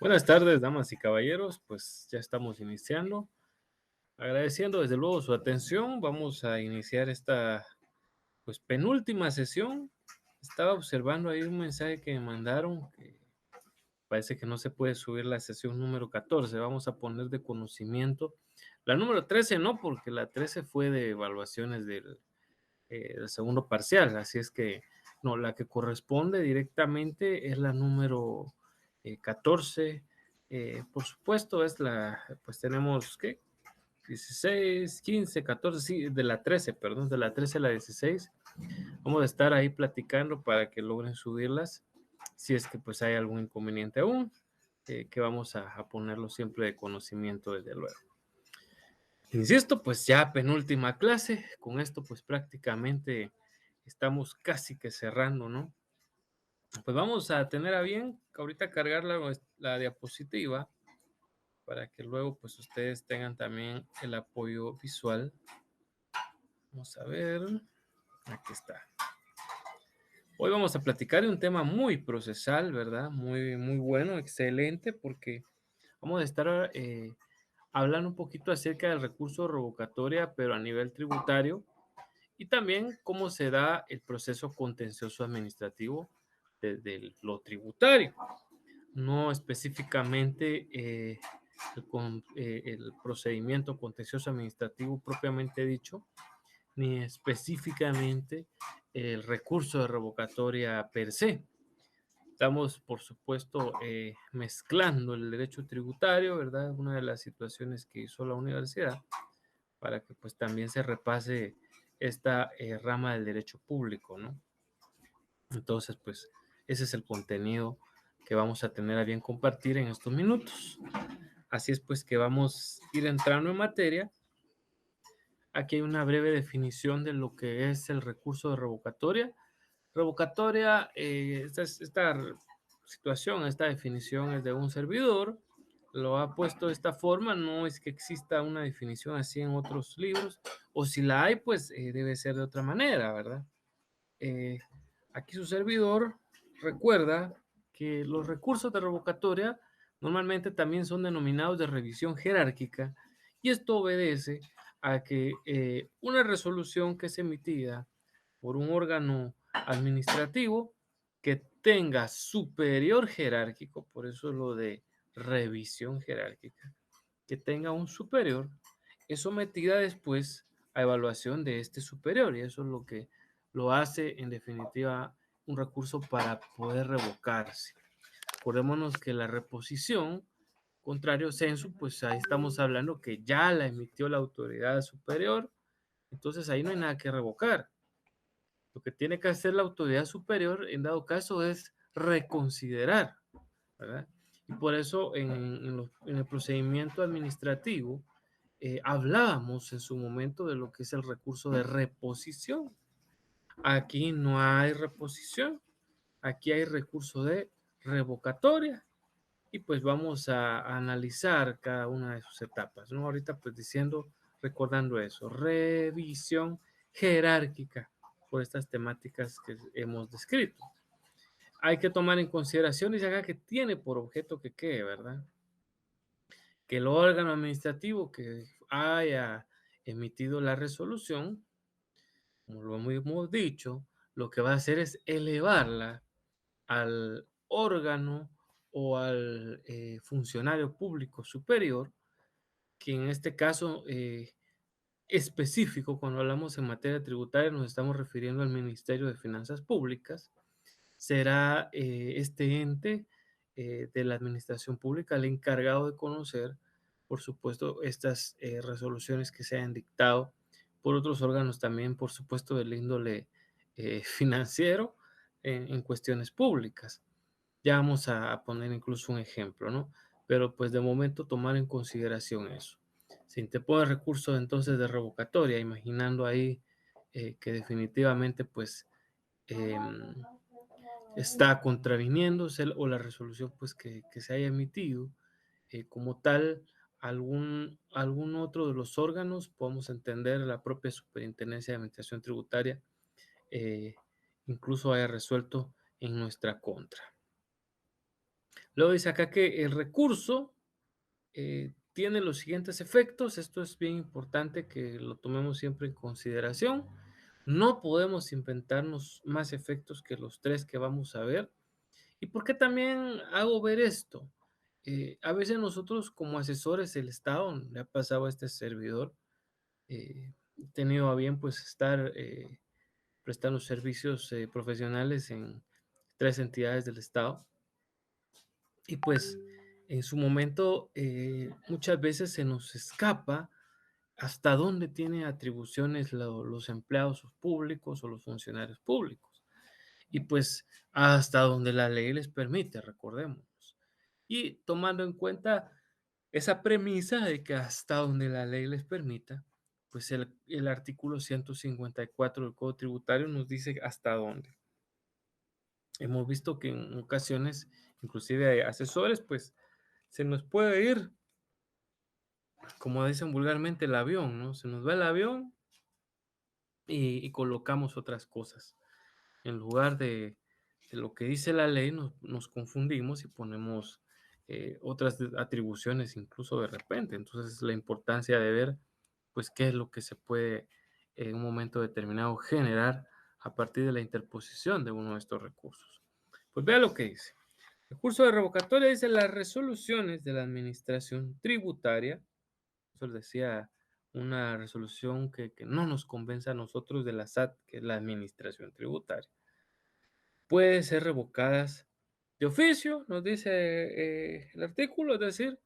Buenas tardes, damas y caballeros. Pues ya estamos iniciando. Agradeciendo desde luego su atención, vamos a iniciar esta pues penúltima sesión. Estaba observando ahí un mensaje que me mandaron que parece que no se puede subir la sesión número 14. Vamos a poner de conocimiento. La número 13 no, porque la 13 fue de evaluaciones del segundo parcial. Así es que no, la que corresponde directamente es la número 14. Por supuesto, pues tenemos, ¿qué? 16, 15, 14, sí, de la 13, perdón, de la 13 a la 16. Vamos a estar ahí platicando para que logren subirlas, si es que pues hay algún inconveniente aún, que vamos a ponerlo siempre de conocimiento desde luego. Insisto, pues ya penúltima clase, con esto pues prácticamente estamos casi que cerrando, ¿no? Pues vamos a tener a bien ahorita cargar la diapositiva para que luego pues ustedes tengan también el apoyo visual. Vamos a ver, aquí está. Hoy vamos a platicar de un tema muy procesal, ¿verdad? Muy, muy bueno, excelente, porque vamos a estar hablando un poquito acerca del recurso revocatoria, pero a nivel tributario, y también cómo se da el proceso contencioso administrativo desde lo tributario, no específicamente el procedimiento contencioso administrativo propiamente dicho, ni específicamente el recurso de revocatoria per se. Estamos, por supuesto, mezclando el derecho tributario, ¿verdad? Una de las situaciones que hizo la universidad para que pues también se repase esta rama del derecho público, ¿no? Entonces, pues ese es el contenido que vamos a tener a bien compartir en estos minutos. Así es pues que vamos a ir entrando en materia. Aquí hay una breve definición de lo que es el recurso de revocatoria. Revocatoria, esta situación, esta definición es de un servidor, lo ha puesto de esta forma, no es que exista una definición así en otros libros, o si la hay, pues debe ser de otra manera, ¿verdad? Eh, Aquí su servidor recuerda que los recursos de revocatoria normalmente también son denominados de revisión jerárquica y esto obedece a que una resolución que es emitida por un órgano administrativo que tenga superior jerárquico, por eso es lo de revisión jerárquica, que tenga un superior, es sometida después a evaluación de este superior y eso es lo que lo hace en definitiva un recurso para poder revocarse. Acordémonos que la reposición, contrario censo, pues ahí estamos hablando que ya la emitió la autoridad superior, entonces ahí no hay nada que revocar. Lo que tiene que hacer la autoridad superior en dado caso es reconsiderar, ¿verdad? Y por eso en el procedimiento administrativo hablábamos en su momento de lo que es el recurso de reposición. Aquí no hay reposición, aquí hay recurso de revocatoria y pues vamos a analizar cada una de sus etapas, ¿no? Ahorita pues diciendo, recordando eso, revisión jerárquica por estas temáticas que hemos descrito. Hay que tomar en consideración, y acá que tiene por objeto que quede, ¿verdad? Que el órgano administrativo que haya emitido la resolución, como lo hemos dicho, lo que va a hacer es elevarla al órgano o al funcionario público superior, que en este caso específico, cuando hablamos en materia tributaria, nos estamos refiriendo al Ministerio de Finanzas Públicas, será este ente de la administración pública el encargado de conocer, por supuesto, estas resoluciones que se hayan dictado por otros órganos también, por supuesto, del índole financiero en cuestiones públicas. Ya vamos a poner incluso un ejemplo, ¿no? Pero pues de momento tomar en consideración eso. Se interpone recurso entonces de revocatoria, imaginando ahí que definitivamente pues está contraviniéndose o la resolución pues que se haya emitido como tal algún otro de los órganos, podemos entender la propia Superintendencia de Administración Tributaria, eh, incluso haya resuelto en nuestra contra. Luego dice acá que el recurso tiene los siguientes efectos. Esto es bien importante que lo tomemos siempre en consideración. No podemos inventarnos más efectos que los tres que vamos a ver. ¿Y por qué también hago ver esto? A veces nosotros como asesores del Estado, le ha pasado a este servidor, he tenido a bien pues estar prestando servicios profesionales en tres entidades del Estado. Y pues en su momento muchas veces se nos escapa hasta dónde tienen atribuciones los empleados públicos o los funcionarios públicos. Y pues hasta donde la ley les permite, recordemos. Y tomando en cuenta esa premisa de que hasta donde la ley les permita, pues el artículo 154 del Código Tributario nos dice hasta dónde. Hemos visto que en ocasiones, inclusive hay asesores, pues se nos puede ir, como dicen vulgarmente, el avión, ¿no? Se nos va el avión y colocamos otras cosas. En lugar de lo que dice la ley, nos confundimos y ponemos otras atribuciones incluso de repente. Entonces, la importancia de ver, pues, qué es lo que se puede en un momento determinado generar a partir de la interposición de uno de estos recursos. Pues vea lo que dice. Recurso de revocatoria dice las resoluciones de la administración tributaria. Eso les decía una resolución que no nos convence a nosotros de la SAT, que es la administración tributaria. Pueden ser revocadas de oficio, nos dice el artículo, es decir,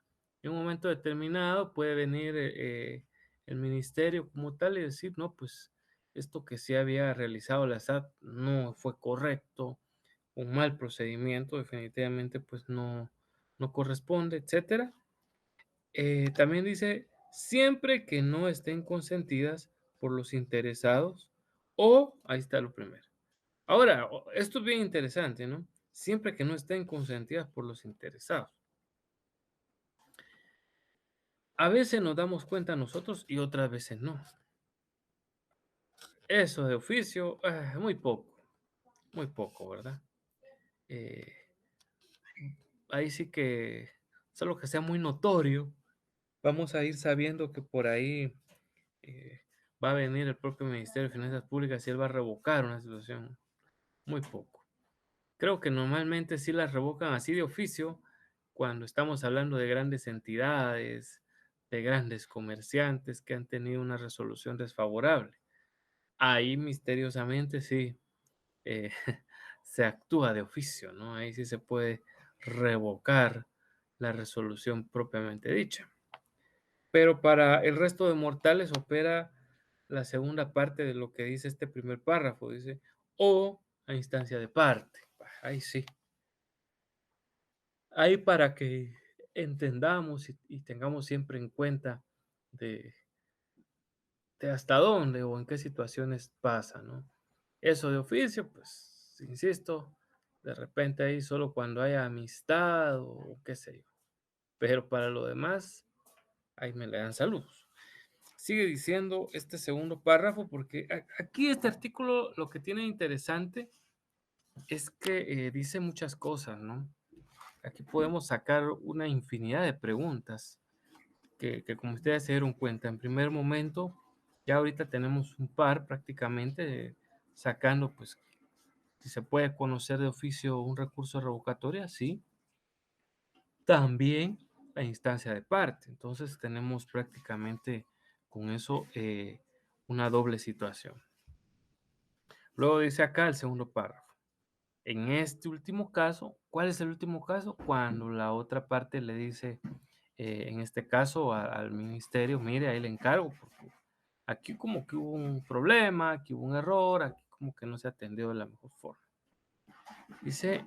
en un momento determinado puede venir el ministerio como tal y decir, no, pues esto que se había realizado la SAT no fue correcto, un mal procedimiento, definitivamente pues no corresponde, etcétera. También dice, siempre que no estén consentidas por los interesados o, ahí está lo primero. Ahora, esto es bien interesante, ¿no? Siempre que no estén consentidas por los interesados. A veces nos damos cuenta nosotros y otras veces no. Eso de oficio, muy poco, ¿verdad? Eh, ahí sí que, solo que sea muy notorio, vamos a ir sabiendo que por ahí va a venir el propio Ministerio de Finanzas Públicas y él va a revocar una situación. Muy poco. Creo que normalmente sí las revocan así de oficio cuando estamos hablando de grandes entidades, de grandes comerciantes que han tenido una resolución desfavorable. Ahí misteriosamente sí eh, se actúa de oficio, ¿no? Ahí sí se puede revocar la resolución propiamente dicha. Pero para el resto de mortales opera la segunda parte de lo que dice este primer párrafo, dice, o a instancia de parte. Ahí sí. Ahí para que entendamos y tengamos siempre en cuenta de, de hasta dónde o en qué situaciones pasa, ¿no? Eso de oficio, pues, insisto, de repente ahí solo cuando haya amistad o qué sé yo. Pero para lo demás, ahí me le dan saludos. Sigue diciendo este segundo párrafo, porque aquí este artículo lo que tiene interesante es que dice muchas cosas, ¿no? Aquí podemos sacar una infinidad de preguntas que como ustedes se dieron cuenta, en primer momento, ya ahorita tenemos un par prácticamente sacando, pues, si se puede conocer de oficio un recurso de revocatoria, sí. También la instancia de parte. Entonces tenemos prácticamente con eso una doble situación. Luego dice acá el segundo párrafo. En este último caso, ¿cuál es el último caso? Cuando la otra parte le dice, en este caso al ministerio, mire, ahí le encargo, porque aquí como que hubo un problema, aquí hubo un error, aquí como que no se atendió de la mejor forma. Dice,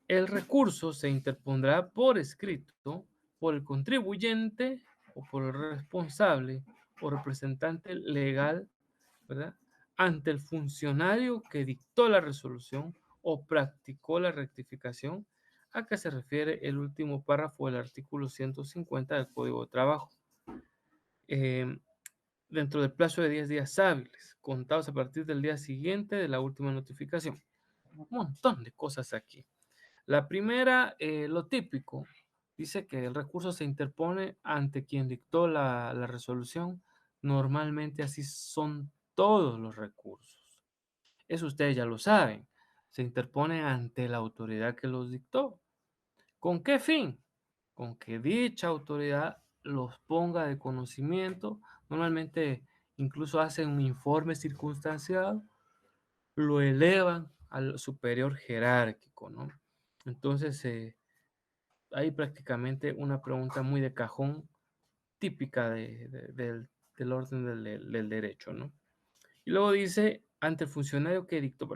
el recurso se interpondrá por escrito por el contribuyente o por el responsable o representante legal, ¿verdad? Ante el funcionario que dictó la resolución o practicó la rectificación, a que se refiere el último párrafo del artículo 150 del Código de Trabajo. Eh, Dentro del plazo de 10 días hábiles, contados a partir del día siguiente de la última notificación. Un montón de cosas aquí. La primera, lo típico, dice que el recurso se interpone ante quien dictó la resolución. Normalmente así son todos los recursos. Eso ustedes ya lo saben. Se interpone ante la autoridad que los dictó. ¿Con qué fin? Con que dicha autoridad los ponga de conocimiento. Normalmente incluso hacen un informe circunstanciado, lo elevan al superior jerárquico, ¿no? Entonces, hay prácticamente una pregunta muy de cajón, típica del orden del derecho, ¿no? Y luego dice, ante el funcionario que dictó,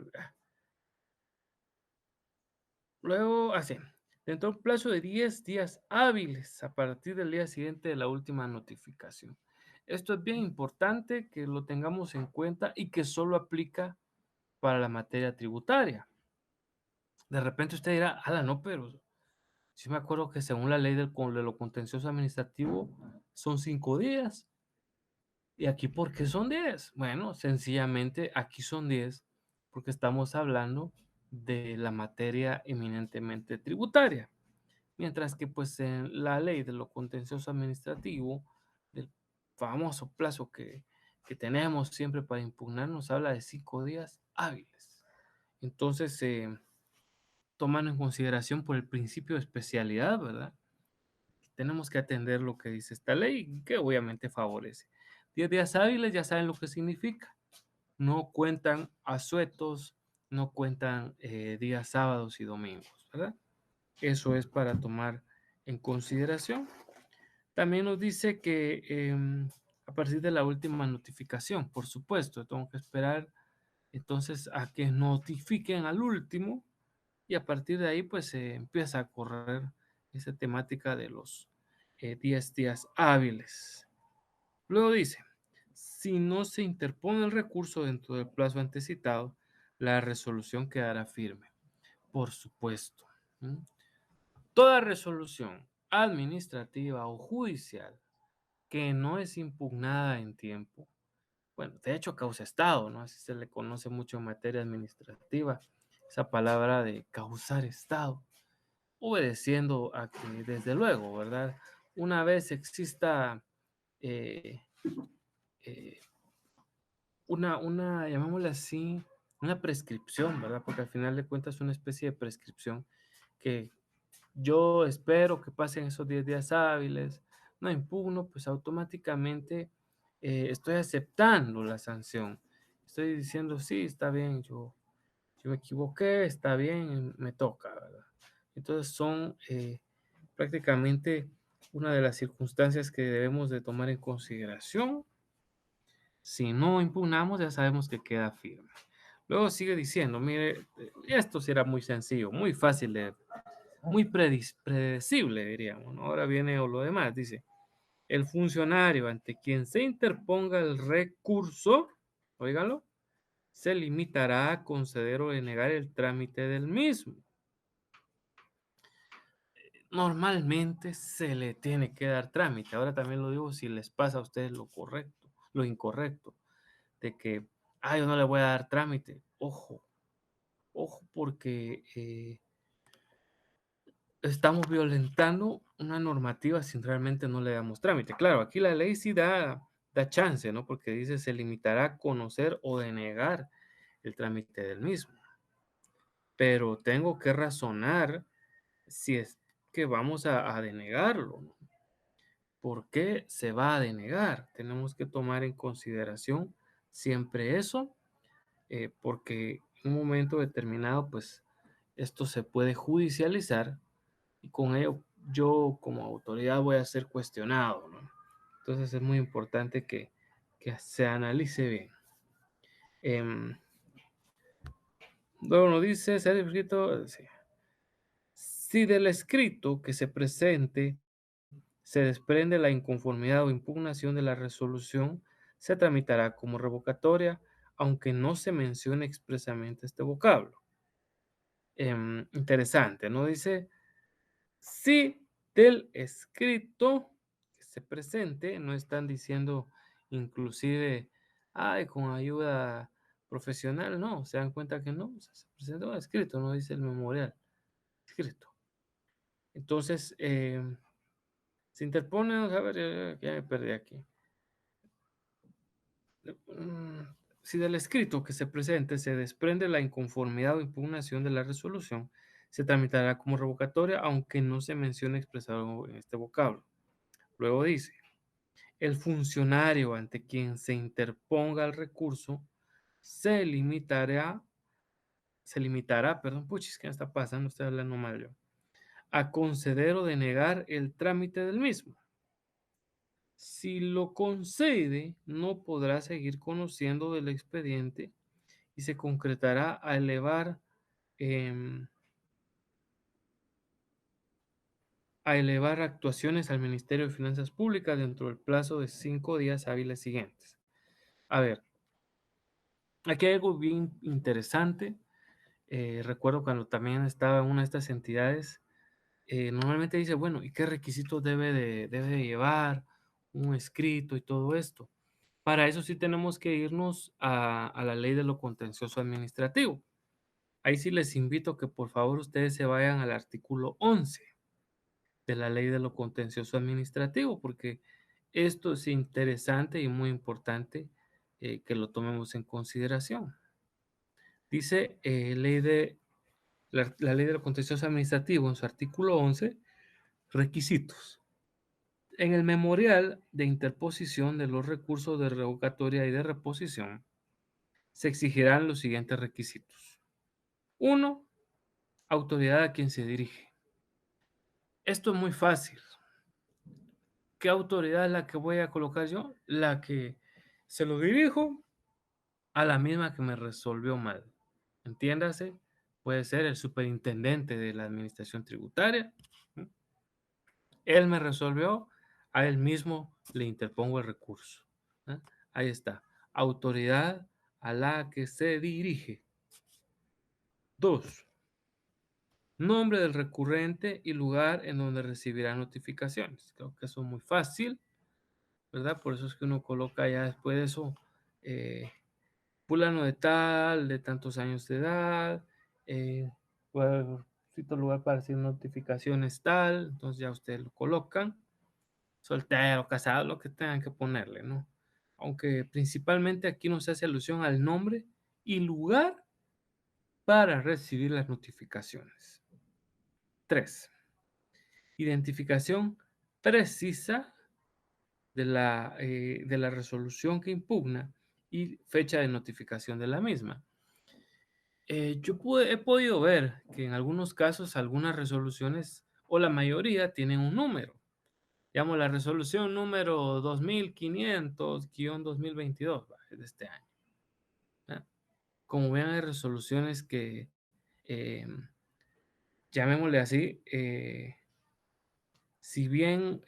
luego hace, dentro de un plazo de 10 días hábiles a partir del día siguiente de la última notificación. Esto es bien importante que lo tengamos en cuenta y que solo aplica para la materia tributaria. De repente usted dirá, ala, no, pero sí me acuerdo que según la ley de lo contencioso administrativo son 5 días. ¿Y aquí por qué son 10? Bueno, sencillamente aquí son 10 porque estamos hablando de la materia eminentemente tributaria. Mientras que pues en la ley de lo contencioso administrativo, del famoso plazo que tenemos siempre para impugnar, nos habla de 5 días hábiles. Entonces, tomando en consideración por el principio de especialidad, ¿verdad? Tenemos que atender lo que dice esta ley, que obviamente favorece. 10 días hábiles ya saben lo que significa. No cuentan asuetos, no cuentan días sábados y domingos, ¿verdad? Eso es para tomar en consideración. También nos dice que a partir de la última notificación, por supuesto, tengo que esperar entonces a que notifiquen al último y a partir de ahí pues se empieza a correr esa temática de los 10 días hábiles. Luego dice, si no se interpone el recurso dentro del plazo antecitado, la resolución quedará firme. Por supuesto. ¿Mm? Toda resolución administrativa o judicial que no es impugnada en tiempo, bueno, de hecho causa estado, ¿no? Así se le conoce mucho en materia administrativa, esa palabra de causar estado, obedeciendo a que, desde luego, ¿verdad? Una vez exista eh, eh, llamémosle así, una prescripción, ¿verdad? Porque al final de cuentas es una especie de prescripción que yo espero que pasen esos 10 días hábiles, no impugno, pues automáticamente estoy aceptando la sanción. Estoy diciendo, sí, está bien, yo me equivoqué, está bien, me toca, ¿verdad? Entonces son prácticamente una de las circunstancias que debemos de tomar en consideración. Si no impugnamos, ya sabemos que queda firme. Luego sigue diciendo, mire, esto será muy sencillo, muy fácil muy predecible, diríamos, ¿no? Ahora viene lo demás, dice, el funcionario ante quien se interponga el recurso, óigalo, se limitará a conceder o denegar el trámite del mismo. Normalmente se le tiene que dar trámite. Ahora también lo digo si les pasa a ustedes lo correcto, lo incorrecto, de que, yo no le voy a dar trámite. Ojo, ojo, porque estamos violentando una normativa si realmente no le damos trámite. Claro, aquí la ley sí da chance, ¿no? Porque dice se limitará a conocer o denegar el trámite del mismo. Pero tengo que razonar si es que vamos a denegarlo, ¿no? ¿Por qué se va a denegar? Tenemos que tomar en consideración siempre eso, porque en un momento determinado, pues esto se puede judicializar y con ello yo como autoridad voy a ser cuestionado, ¿no? Entonces es muy importante que se analice bien. Luego nos dice, ser escrito, sí. Si del escrito que se presente se desprende la inconformidad o impugnación de la resolución, se tramitará como revocatoria, aunque no se mencione expresamente este vocablo. Interesante, ¿no? Dice, si del escrito que se presente, no están diciendo inclusive, con ayuda profesional, no, se dan cuenta que no, o sea, se presenta un escrito, no dice el memorial. escrito. Entonces, se interpone, vamos a ver, ya me perdí aquí. Si del escrito que se presente se desprende la inconformidad o impugnación de la resolución, se tramitará como revocatoria, aunque no se mencione expresado en este vocablo. Luego dice, el funcionario ante quien se interponga el recurso perdón, puchis, ¿qué me está pasando? Estoy hablando mal yo, a conceder o denegar el trámite del mismo. Si lo concede, no podrá seguir conociendo del expediente y se concretará em, a elevar actuaciones al Ministerio de Finanzas Públicas dentro del plazo de 5 días hábiles siguientes. A ver, aquí hay algo bien interesante. Recuerdo cuando también estaba en una de estas entidades, normalmente dice, bueno, ¿y qué requisitos debe de llevar un escrito y todo esto? Para eso sí tenemos que irnos a la ley de lo contencioso administrativo. Ahí sí les invito a que por favor ustedes se vayan al artículo 11 de la ley de lo contencioso administrativo, porque esto es interesante y muy importante que lo tomemos en consideración. Dice la ley de lo contencioso administrativo en su artículo 11, requisitos. En el memorial de interposición de los recursos de revocatoria y de reposición, se exigirán los siguientes requisitos. 1. Autoridad a quien se dirige. Esto es muy fácil. ¿Qué autoridad es la que voy a colocar yo? La que se lo dirijo a la misma que me resolvió mal. Entiéndase, puede ser el superintendente de la administración tributaria. Él me resolvió, a él mismo le interpongo el recurso. ¿Eh? Ahí está. Autoridad a la que se dirige. 2. Nombre del recurrente y lugar en donde recibirá notificaciones. Creo que eso es muy fácil, ¿verdad? Por eso es que uno coloca ya después de eso, fulano de tal, de tantos años de edad, cito lugar para recibir notificaciones tal, entonces ya ustedes lo colocan, soltero, casado, lo que tengan que ponerle, ¿no? Aunque principalmente aquí nos hace alusión al nombre y lugar para recibir las notificaciones. 3. Identificación precisa de la resolución que impugna y fecha de notificación de la misma. He podido ver que en algunos casos algunas resoluciones o la mayoría tienen un número. Digamos, la resolución número 2500-2022 de este año. ¿Ya? Como vean, hay resoluciones que, llamémosle así, si bien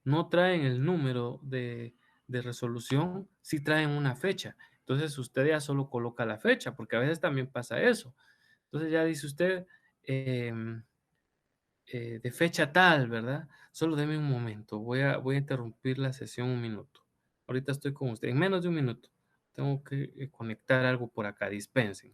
no traen el número de resolución, sí traen una fecha. Entonces usted ya solo coloca la fecha, porque a veces también pasa eso. Entonces ya dice usted de fecha tal, ¿verdad? Solo deme un momento, voy a interrumpir la sesión un minuto. Ahorita estoy con usted, en menos de un minuto. Tengo que conectar algo por acá, dispensen.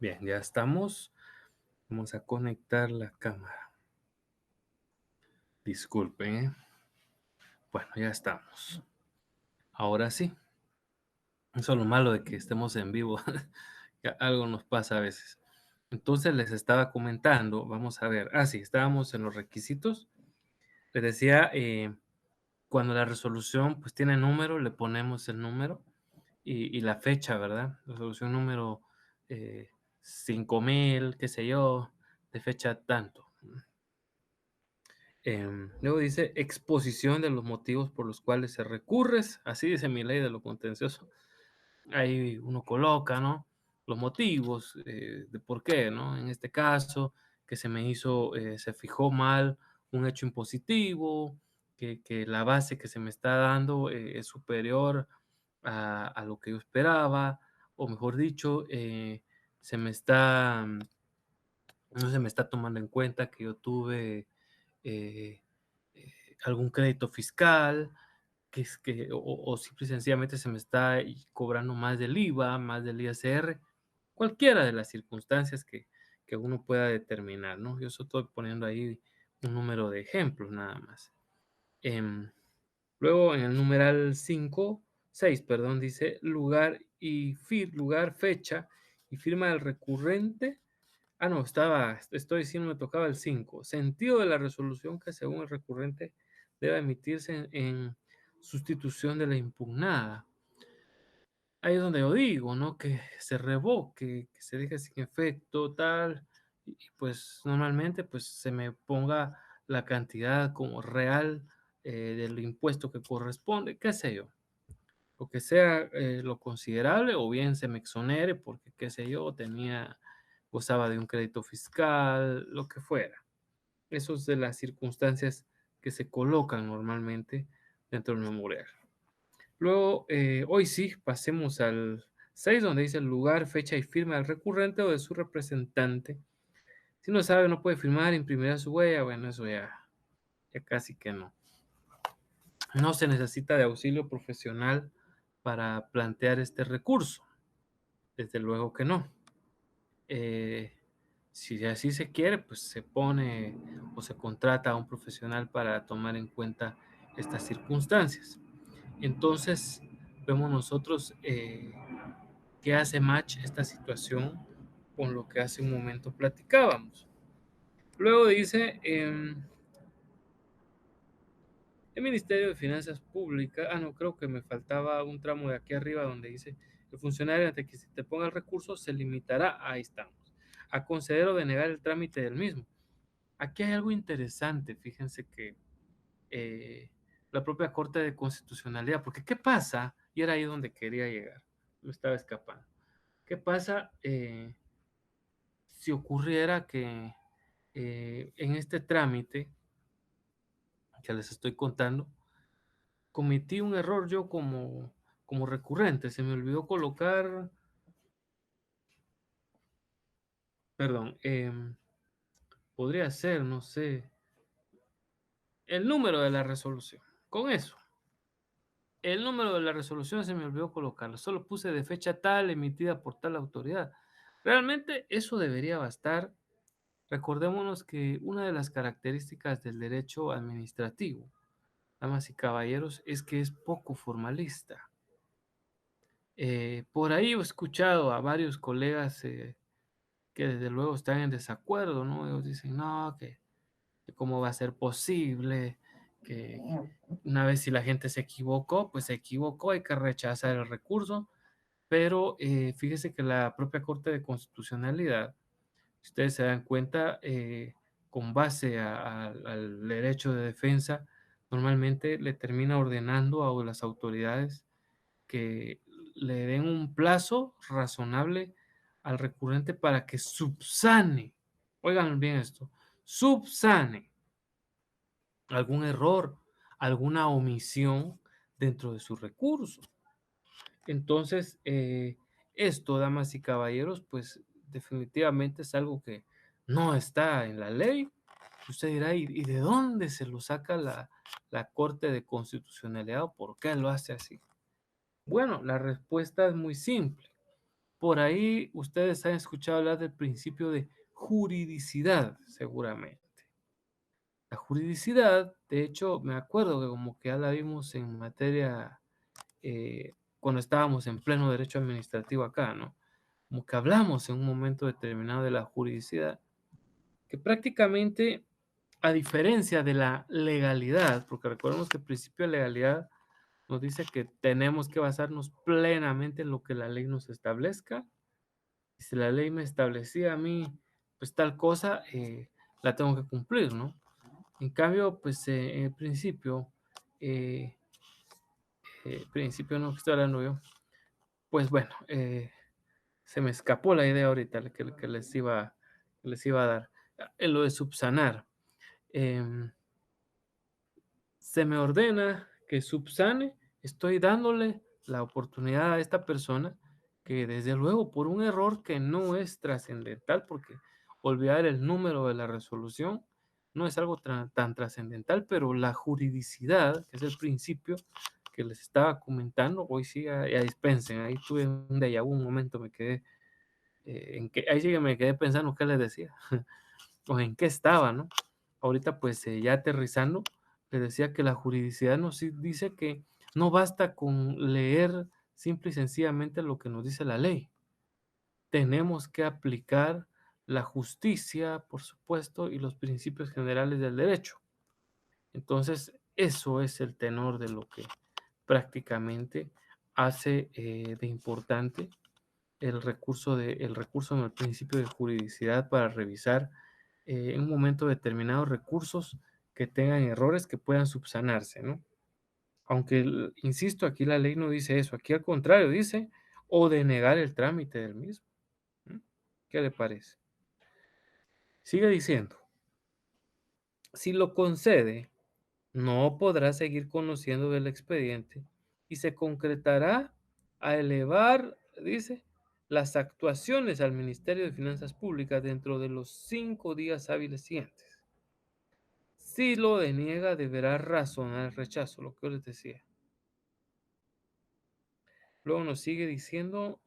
Bien, ya estamos. Vamos a conectar la cámara. Disculpen, ¿eh? Bueno, ya estamos. Ahora sí. Eso es lo malo de que estemos en vivo. Que algo nos pasa a veces. Entonces les estaba comentando, vamos a ver. Ah, sí, estábamos en los requisitos. Les decía, cuando la resolución pues tiene número, le ponemos el número y la fecha, ¿verdad? Resolución número 5000, qué sé yo, de fecha tanto. Luego dice exposición de los motivos por los cuales se recurres, así dice mi ley de lo contencioso. Ahí uno coloca, ¿no? Los motivos de por qué, ¿no? En este caso, que se me hizo, se fijó mal un hecho impositivo, que la base que se me está dando es superior a lo que yo esperaba, o mejor dicho, se me está, no se me está tomando en cuenta que yo tuve eh, algún crédito fiscal, que es que, o simple y sencillamente se me está cobrando más del IVA, más del ISR, cualquiera de las circunstancias que uno pueda determinar, ¿no? Yo solo estoy poniendo ahí un número de ejemplos nada más. Em, Luego en el numeral 5 6 perdón, dice lugar, fecha y firma del recurrente. Ah, no, estoy diciendo, me tocaba el 5. Sentido de la resolución que según el recurrente debe emitirse en sustitución de la impugnada. Ahí es donde yo digo, ¿no? Que se revoque, que se deje sin efecto, tal, y pues normalmente pues se me ponga la cantidad como real del impuesto que corresponde, qué sé yo, o que sea lo considerable o bien se me exonere porque, qué sé yo, gozaba de un crédito fiscal, lo que fuera. Eso es de las circunstancias que se colocan normalmente dentro del memorial. Luego, hoy sí, pasemos al 6 donde dice el lugar, fecha y firma del recurrente o de su representante. Si no sabe, no puede firmar, imprimirá su huella. Bueno, eso ya casi que no. No se necesita de auxilio profesional para plantear este recurso. Desde luego que no. Eh, si así se quiere, pues se pone o se contrata a un profesional para tomar en cuenta estas circunstancias. Entonces, vemos nosotros que hace match esta situación con lo que hace un momento platicábamos. Luego dice, el Ministerio de Finanzas Públicas, no, creo que me faltaba un tramo de aquí arriba donde dice, el funcionario ante que se te ponga el recurso se limitará, ahí estamos, a conceder o denegar el trámite del mismo. Aquí hay algo interesante, fíjense que la propia Corte de Constitucionalidad, porque ¿qué pasa? Y era ahí donde quería llegar, me estaba escapando. ¿Qué pasa si ocurriera que en este trámite que les estoy contando, cometí un error yo como recurrente? Se me olvidó colocar, perdón, podría ser, no sé, el número de la resolución. Con eso, el número de la resolución se me olvidó colocarlo. Solo puse de fecha tal, emitida por tal autoridad. Realmente eso debería bastar. Recordémonos que una de las características del derecho administrativo, damas y caballeros, es que es poco formalista. Por ahí he escuchado a varios colegas que desde luego están en desacuerdo, ¿no? Ellos dicen, no, que cómo va a ser posible, que una vez si la gente se equivocó, pues se equivocó, hay que rechazar el recurso, pero fíjese que la propia Corte de Constitucionalidad, si ustedes se dan cuenta, con base al derecho de defensa, normalmente le termina ordenando a las autoridades que le den un plazo razonable al recurrente para que subsane, oigan bien esto, subsane algún error, alguna omisión dentro de su recurso. Entonces, esto, damas y caballeros, pues definitivamente es algo que no está en la ley. Usted dirá, ¿y de dónde se lo saca la Corte de Constitucionalidad o por qué lo hace así? Bueno, la respuesta es muy simple. Por ahí ustedes han escuchado hablar del principio de juridicidad, seguramente. La juridicidad, de hecho, me acuerdo que como que ya la vimos en materia cuando estábamos en pleno derecho administrativo acá, ¿no? Como que hablamos en un momento determinado de la juridicidad, que prácticamente, a diferencia de la legalidad, porque recordemos que el principio de legalidad nos dice que tenemos que basarnos plenamente en lo que la ley nos establezca. Y si la ley me establecía a mí, pues tal cosa, la tengo que cumplir, ¿no? En cambio, pues en el principio no, que estoy hablando yo, pues bueno, se me escapó la idea ahorita que les iba a dar. En lo de subsanar, em, se me ordena que subsane, estoy dándole la oportunidad a esta persona que desde luego por un error que no es trascendental, porque olvidar el número de la resolución no es algo tan trascendental, pero la juridicidad, que es el principio que les estaba comentando, hoy sí, ya dispensen, ahí tuve un déjà vu, un momento me quedé, ahí sí que me quedé pensando qué les decía, o en qué estaba, ¿no? Ahorita, pues, ya aterrizando, le decía que la juridicidad nos dice que no basta con leer simple y sencillamente lo que nos dice la ley. Tenemos que aplicar la justicia, por supuesto, y los principios generales del derecho. Entonces, eso es el tenor de lo que prácticamente hace de importante el recurso en el principio de juridicidad para revisar en un momento determinado recursos que tengan errores que puedan subsanarse, ¿no? Aunque, insisto, aquí la ley no dice eso, aquí al contrario dice, o denegar el trámite del mismo. ¿Mm? ¿Qué le parece? Sigue diciendo, si lo concede, no podrá seguir conociendo del expediente y se concretará a elevar, dice, las actuaciones al Ministerio de Finanzas Públicas dentro de los 5 días hábiles siguientes. Si lo deniega, deberá razonar el rechazo, lo que yo les decía. Luego nos sigue diciendo,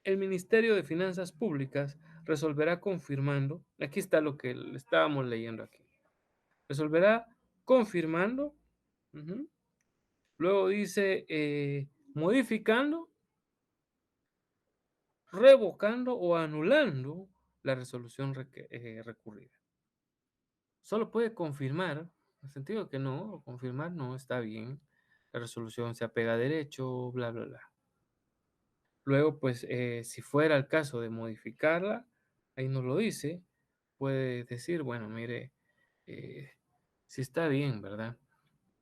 el Ministerio de Finanzas Públicas resolverá confirmando, aquí está lo que le estábamos leyendo aquí, resolverá confirmando, ujú, luego dice modificando, revocando o anulando la resolución recurrida. Solo puede confirmar, en el sentido de que no, confirmar no está bien, la resolución se apega a derecho, bla, bla, bla. Luego, pues, si fuera el caso de modificarla, ahí nos lo dice, puede decir, bueno, mire, eh, sí está bien, ¿verdad?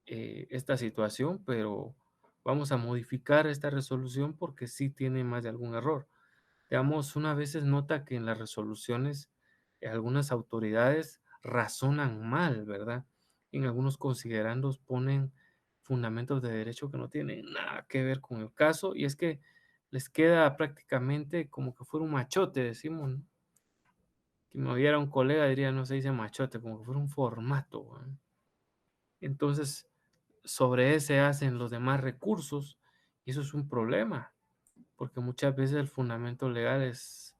Esta situación, pero vamos a modificar esta resolución porque sí tiene más de algún error. Digamos, una veces nota que en las resoluciones algunas autoridades razonan mal, ¿verdad? En algunos considerandos ponen fundamentos de derecho que no tienen nada que ver con el caso y es que les queda prácticamente como que fuera un machote, decimos, ¿no? Que me oyera un colega diría, no se dice machote, como que fuera un formato, ¿verdad? Entonces, sobre ese hacen los demás recursos y eso es un problema, porque muchas veces el fundamento legal es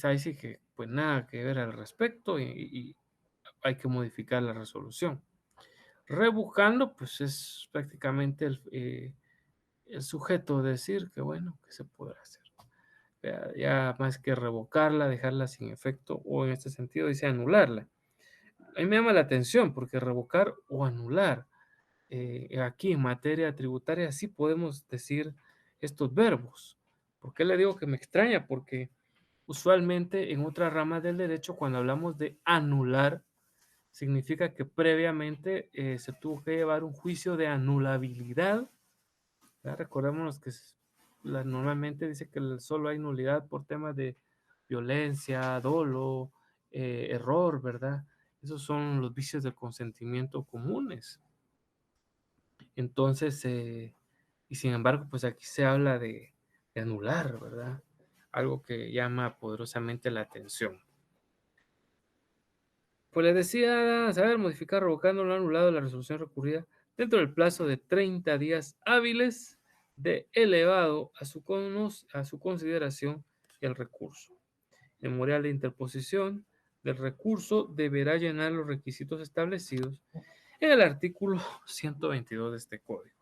ahí sí que pues nada que ver al respecto y hay que modificar la resolución. Rebuscando, pues es prácticamente el sujeto decir que bueno, que se podrá hacer. Ya más que revocarla, dejarla sin efecto o en este sentido dice anularla. A mí me llama la atención porque revocar o anular, aquí en materia tributaria sí podemos decir estos verbos. ¿Por qué le digo que me extraña? Porque usualmente en otras ramas del derecho, cuando hablamos de anular, significa que previamente se tuvo que llevar un juicio de anulabilidad. ¿Verdad? Recordémonos que normalmente dice que solo hay nulidad por temas de violencia, dolo, error, ¿verdad? Esos son los vicios del consentimiento comunes. Entonces, y sin embargo, pues aquí se habla de anular, ¿verdad? Algo que llama poderosamente la atención. Pues le decía, saber modificar, revocando lo anulado la resolución recurrida dentro del plazo de 30 días hábiles de elevado a su consideración el recurso. El memorial de interposición del recurso deberá llenar los requisitos establecidos en el artículo 122 de este código.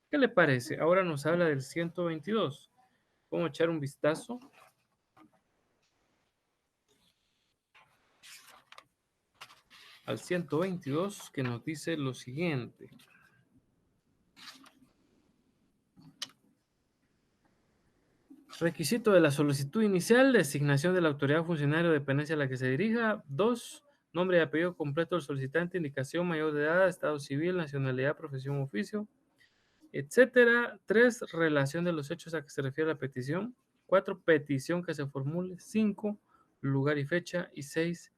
¿Qué le parece? Ahora nos habla del 122. Vamos a echar un vistazo. Al 122 que nos dice lo siguiente. Requisito de la solicitud inicial, designación de la autoridad funcionario o dependencia a la que se dirija. 2. Nombre y apellido completo del solicitante, indicación mayor de edad, estado civil, nacionalidad, profesión, oficio, etcétera. 3. Relación de los hechos a que se refiere la petición. 4. Petición que se formule. 5. Lugar y fecha. Y 6.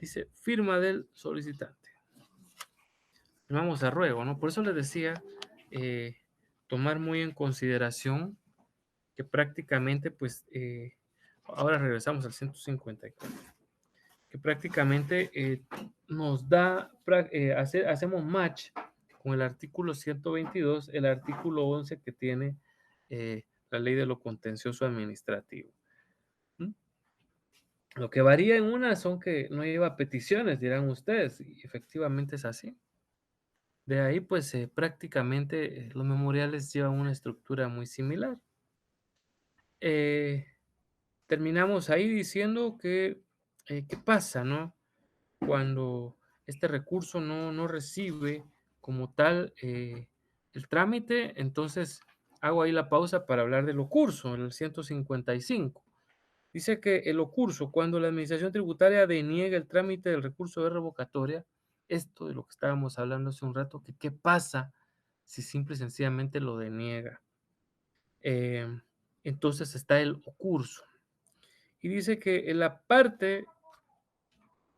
dice firma del solicitante. Firmamos a ruego, ¿no? Por eso les decía, tomar muy en consideración que prácticamente, pues, ahora regresamos al 154, que prácticamente nos da, hacemos match con el artículo 122, el artículo 11 que tiene la ley de lo contencioso administrativo. ¿Mm? Lo que varía en una son que no lleva peticiones, dirán ustedes, y efectivamente es así. De ahí, pues prácticamente los memoriales llevan una estructura muy similar. Eh, Terminamos ahí diciendo que, ¿qué pasa, no? Cuando este recurso no recibe como tal el trámite, entonces hago ahí la pausa para hablar del ocurso, el 155. Dice que el ocurso, cuando la administración tributaria deniega el trámite del recurso de revocatoria, esto de lo que estábamos hablando hace un rato, que qué pasa si simple y sencillamente lo deniega. Eh, entonces está el ocurso. Y dice que en la parte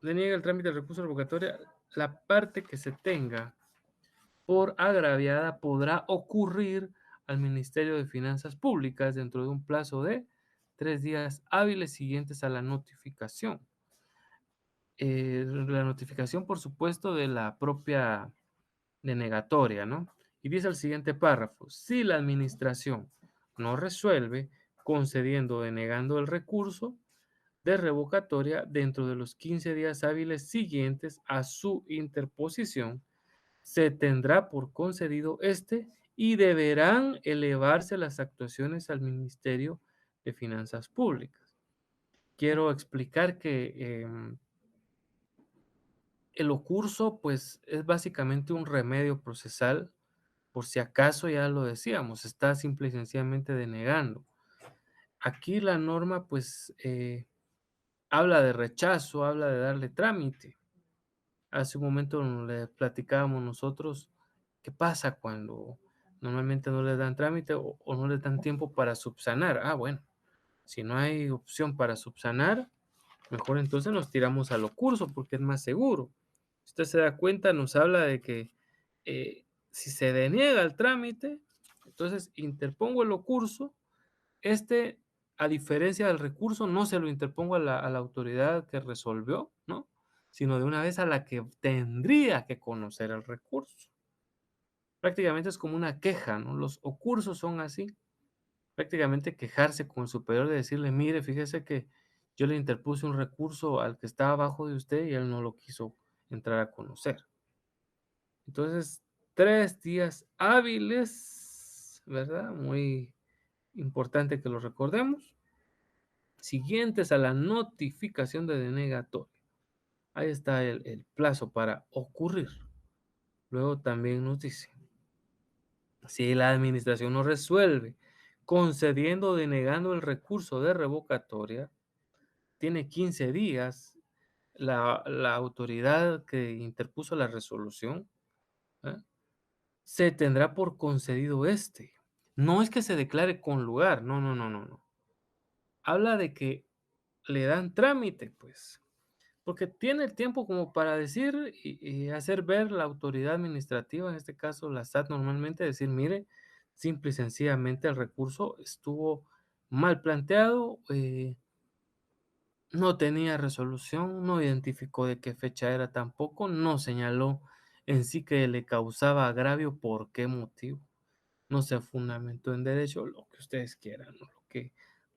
deniega el trámite del recurso de revocatoria, la parte que se tenga por agraviada podrá ocurrir al Ministerio de Finanzas Públicas dentro de un plazo de 3 días hábiles siguientes a la notificación. La notificación, por supuesto, de la propia denegatoria, ¿no? Y dice el siguiente párrafo, si la administración no resuelve concediendo o denegando el recurso de revocatoria dentro de los 15 días hábiles siguientes a su interposición, se tendrá por concedido este y deberán elevarse las actuaciones al Ministerio de Finanzas Públicas. Quiero explicar que el ocurso, pues, es básicamente un remedio procesal, por si acaso ya lo decíamos, está simple y sencillamente denegando. Aquí la norma, pues, habla de rechazo, habla de darle trámite. Hace un momento le platicábamos nosotros qué pasa cuando normalmente no les dan trámite o no les dan tiempo para subsanar. Ah, bueno, si no hay opción para subsanar, mejor entonces nos tiramos al ocurso porque es más seguro. Si usted se da cuenta, nos habla de que si se deniega el trámite, entonces interpongo el ocurso. Este, a diferencia del recurso, no se lo interpongo a la autoridad que resolvió, ¿no? Sino de una vez a la que tendría que conocer el recurso. Prácticamente es como una queja, ¿no? Los ocursos son así. Prácticamente quejarse con el superior de decirle, mire, fíjese que yo le interpuse un recurso al que estaba abajo de usted y él no lo quiso entrar a conocer. Entonces, 3 días hábiles, ¿verdad? Muy importante que lo recordemos. Siguientes a la notificación de denegatoria. Ahí está el plazo para ocurrir. Luego también nos dice, si la administración no resuelve concediendo o denegando el recurso de revocatoria, tiene 15 días la autoridad que interpuso la resolución, ¿eh? Se tendrá por concedido este. No es que se declare con lugar, no, no, no, no, no. Habla de que le dan trámite, pues. Porque tiene el tiempo como para decir y hacer ver la autoridad administrativa, en este caso la SAT normalmente, decir, mire, simple y sencillamente el recurso estuvo mal planteado, no tenía resolución, no identificó de qué fecha era tampoco, no señaló en sí que le causaba agravio, por qué motivo, no se fundamentó en derecho, lo que ustedes quieran, ¿no?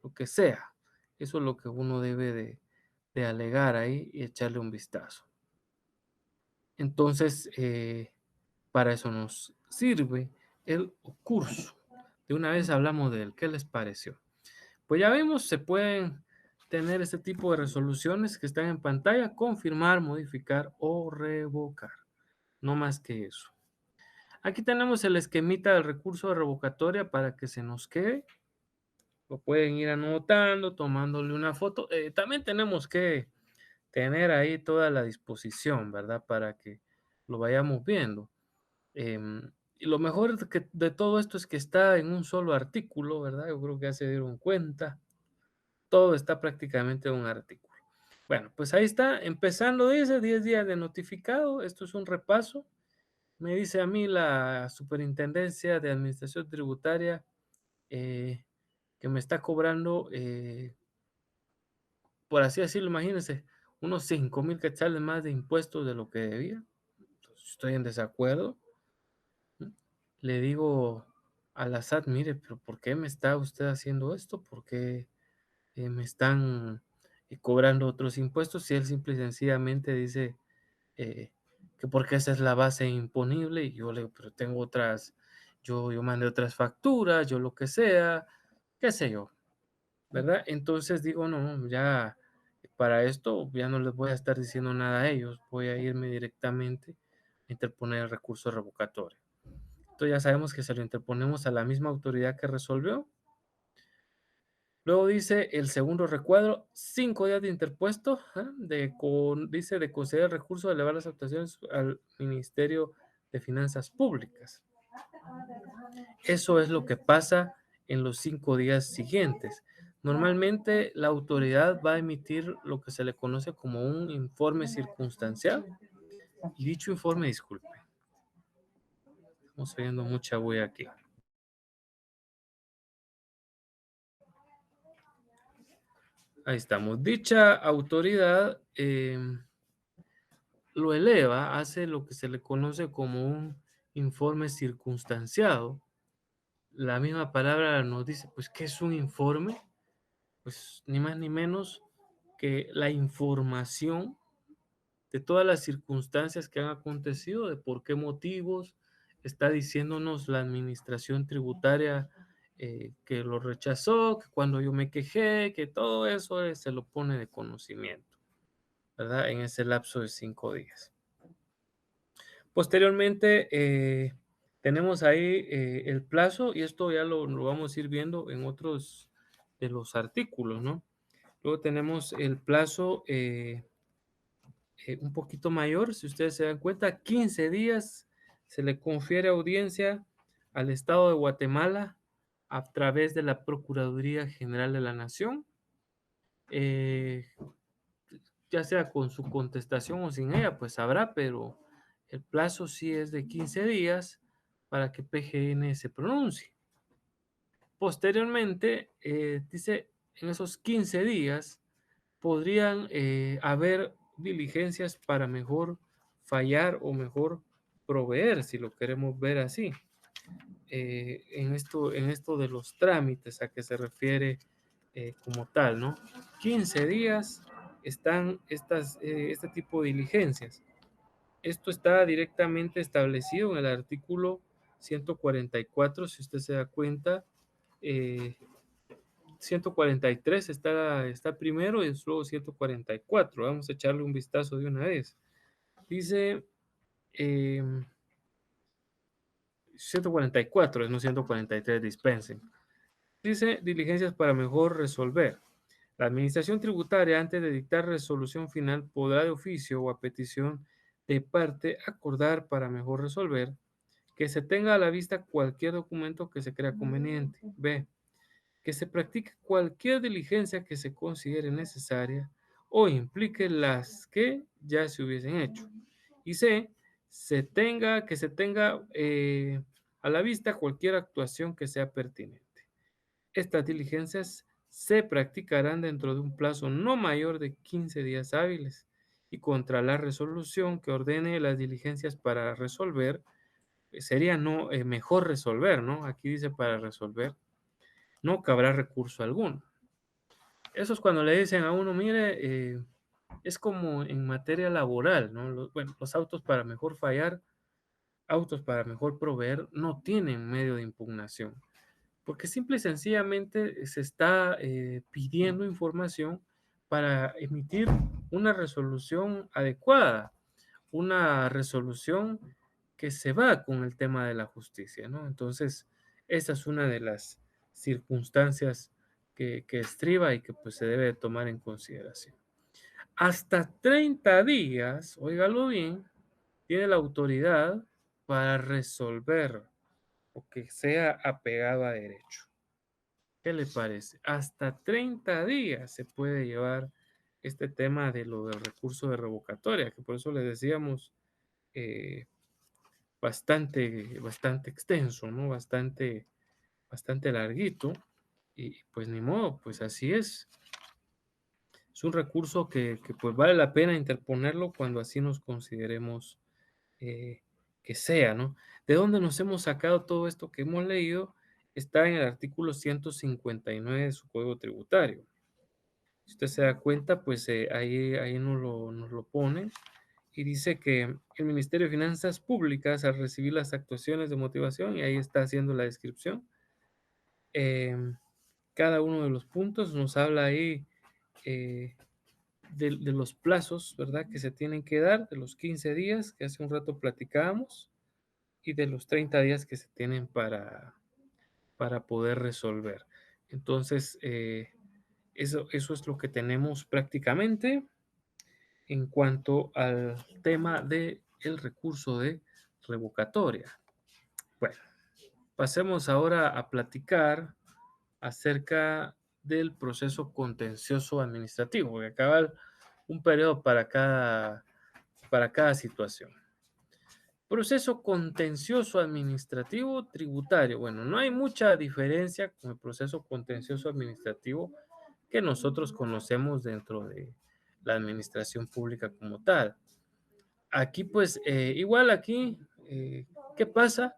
Lo que sea. Eso es lo que uno debe de alegar ahí y echarle un vistazo. Entonces, para eso nos sirve el curso. De una vez hablamos de él. ¿Qué les pareció? Pues ya vimos, se pueden tener este tipo de resoluciones que están en pantalla, confirmar, modificar o revocar. No más que eso. Aquí tenemos el esquemita del recurso de revocatoria para que se nos quede. Lo pueden ir anotando, tomándole una foto. También tenemos que tener ahí toda la disposición, ¿verdad? Para que lo vayamos viendo. Y lo mejor de todo esto es que está en un solo artículo, ¿verdad? Yo creo que ya se dieron cuenta. Todo está prácticamente en un artículo. Bueno, pues ahí está, empezando dice 10 días de notificado, esto es un repaso. Me dice a mí la Superintendencia de Administración Tributaria eh, que me está cobrando, por así decirlo, imagínense, unos 5,000 quetzales más de impuestos de lo que debía. Entonces, estoy en desacuerdo. ¿Mm? Le digo a la SAT, mire, pero ¿por qué me está usted haciendo esto? ¿Por qué me están cobrando otros impuestos? Si él simple y sencillamente dice eh, que porque esa es la base imponible, y yo le digo, pero tengo otras, yo mandé otras facturas, yo lo que sea, qué sé yo, ¿verdad? Entonces digo, no, ya para esto ya no les voy a estar diciendo nada a ellos, voy a irme directamente a interponer el recurso revocatorio. Entonces ya sabemos que se lo interponemos a la misma autoridad que resolvió. Luego dice el segundo recuadro, 5 días de interpuesto, dice de conceder el recurso de elevar las actuaciones al Ministerio de Finanzas Públicas. Eso es lo que pasa en los 5 días siguientes. Normalmente la autoridad va a emitir lo que se le conoce como un informe circunstancial. Y dicho informe, disculpe, estamos oyendo mucha bulla aquí. Ahí estamos. Dicha autoridad lo eleva, hace lo que se le conoce como un informe circunstanciado. La misma palabra nos dice, pues, ¿qué es un informe? Pues ni más ni menos que la información de todas las circunstancias que han acontecido, de por qué motivos está diciéndonos la administración tributaria que lo rechazó, que cuando yo me quejé, que todo eso se lo pone de conocimiento, ¿verdad? En ese lapso de 5 días. Posteriormente, tenemos ahí el plazo, y esto ya lo vamos a ir viendo en otros de los artículos, ¿no? Luego tenemos el plazo un poquito mayor, si ustedes se dan cuenta, 15 días se le confiere audiencia al Estado de Guatemala a través de la Procuraduría General de la Nación, eh, ya sea con su contestación o sin ella, pues sabrá, pero el plazo sí es de 15 días para que PGN se pronuncie. Posteriormente, dice, en esos 15 días podrían haber diligencias para mejor fallar o mejor proveer, si lo queremos ver así. En esto de los trámites a que se refiere como tal, ¿no? 15 días están este tipo de diligencias. Esto está directamente establecido en el artículo 144, si usted se da cuenta. 143 está primero y luego 144. Vamos a echarle un vistazo de una vez. Dice 144, no 143, dispensen. Dice diligencias para mejor resolver. La administración tributaria, antes de dictar resolución final, podrá de oficio o a petición de parte acordar para mejor resolver que se tenga a la vista cualquier documento que se crea conveniente. B. Que se practique cualquier diligencia que se considere necesaria o implique las que ya se hubiesen hecho. Y C, que se tenga a la vista cualquier actuación que sea pertinente. Estas diligencias se practicarán dentro de un plazo no mayor de 15 días hábiles y contra la resolución que ordene las diligencias para resolver, sería no mejor resolver, ¿no? Aquí dice para resolver, no cabrá recurso alguno. Eso es cuando le dicen a uno, mire, es como en materia laboral, ¿no? Bueno, los autos para mejor fallar, autos para mejor proveer, no tienen medio de impugnación, porque simple y sencillamente se está pidiendo información para emitir una resolución adecuada, una resolución que se va con el tema de la justicia, ¿no? Entonces, esa es una de las circunstancias que estriba y que pues se debe tomar en consideración. Hasta 30 días, óigalo bien, tiene la autoridad para resolver o que sea apegado a derecho. ¿Qué le parece? Hasta 30 días se puede llevar este tema de lo del recurso de revocatoria, que por eso le decíamos eh, bastante extenso, ¿no? Bastante larguito. Y pues ni modo, pues así es. Es un recurso que pues vale la pena interponerlo cuando así nos consideremos eh, que sea, ¿no? ¿De dónde nos hemos sacado todo esto que hemos leído? Está en el artículo 159 de su Código Tributario. Si usted se da cuenta, pues ahí nos lo pone y dice que el Ministerio de Finanzas Públicas, al recibir las actuaciones de motivación, y ahí está haciendo la descripción, em, cada uno de los puntos nos habla ahí eh, de los plazos, ¿verdad? Que se tienen que dar, de los 15 días que hace un rato platicábamos y de los 30 días que se tienen para poder resolver. Entonces, eso es lo que tenemos prácticamente en cuanto al tema del recurso de revocatoria. Bueno, pasemos ahora a platicar acerca del proceso contencioso administrativo, porque acaba un periodo para cada situación. Proceso contencioso administrativo tributario. Bueno, no hay mucha diferencia con el proceso contencioso administrativo que nosotros conocemos dentro de la administración pública como tal. Aquí, pues, igual aquí, ¿qué pasa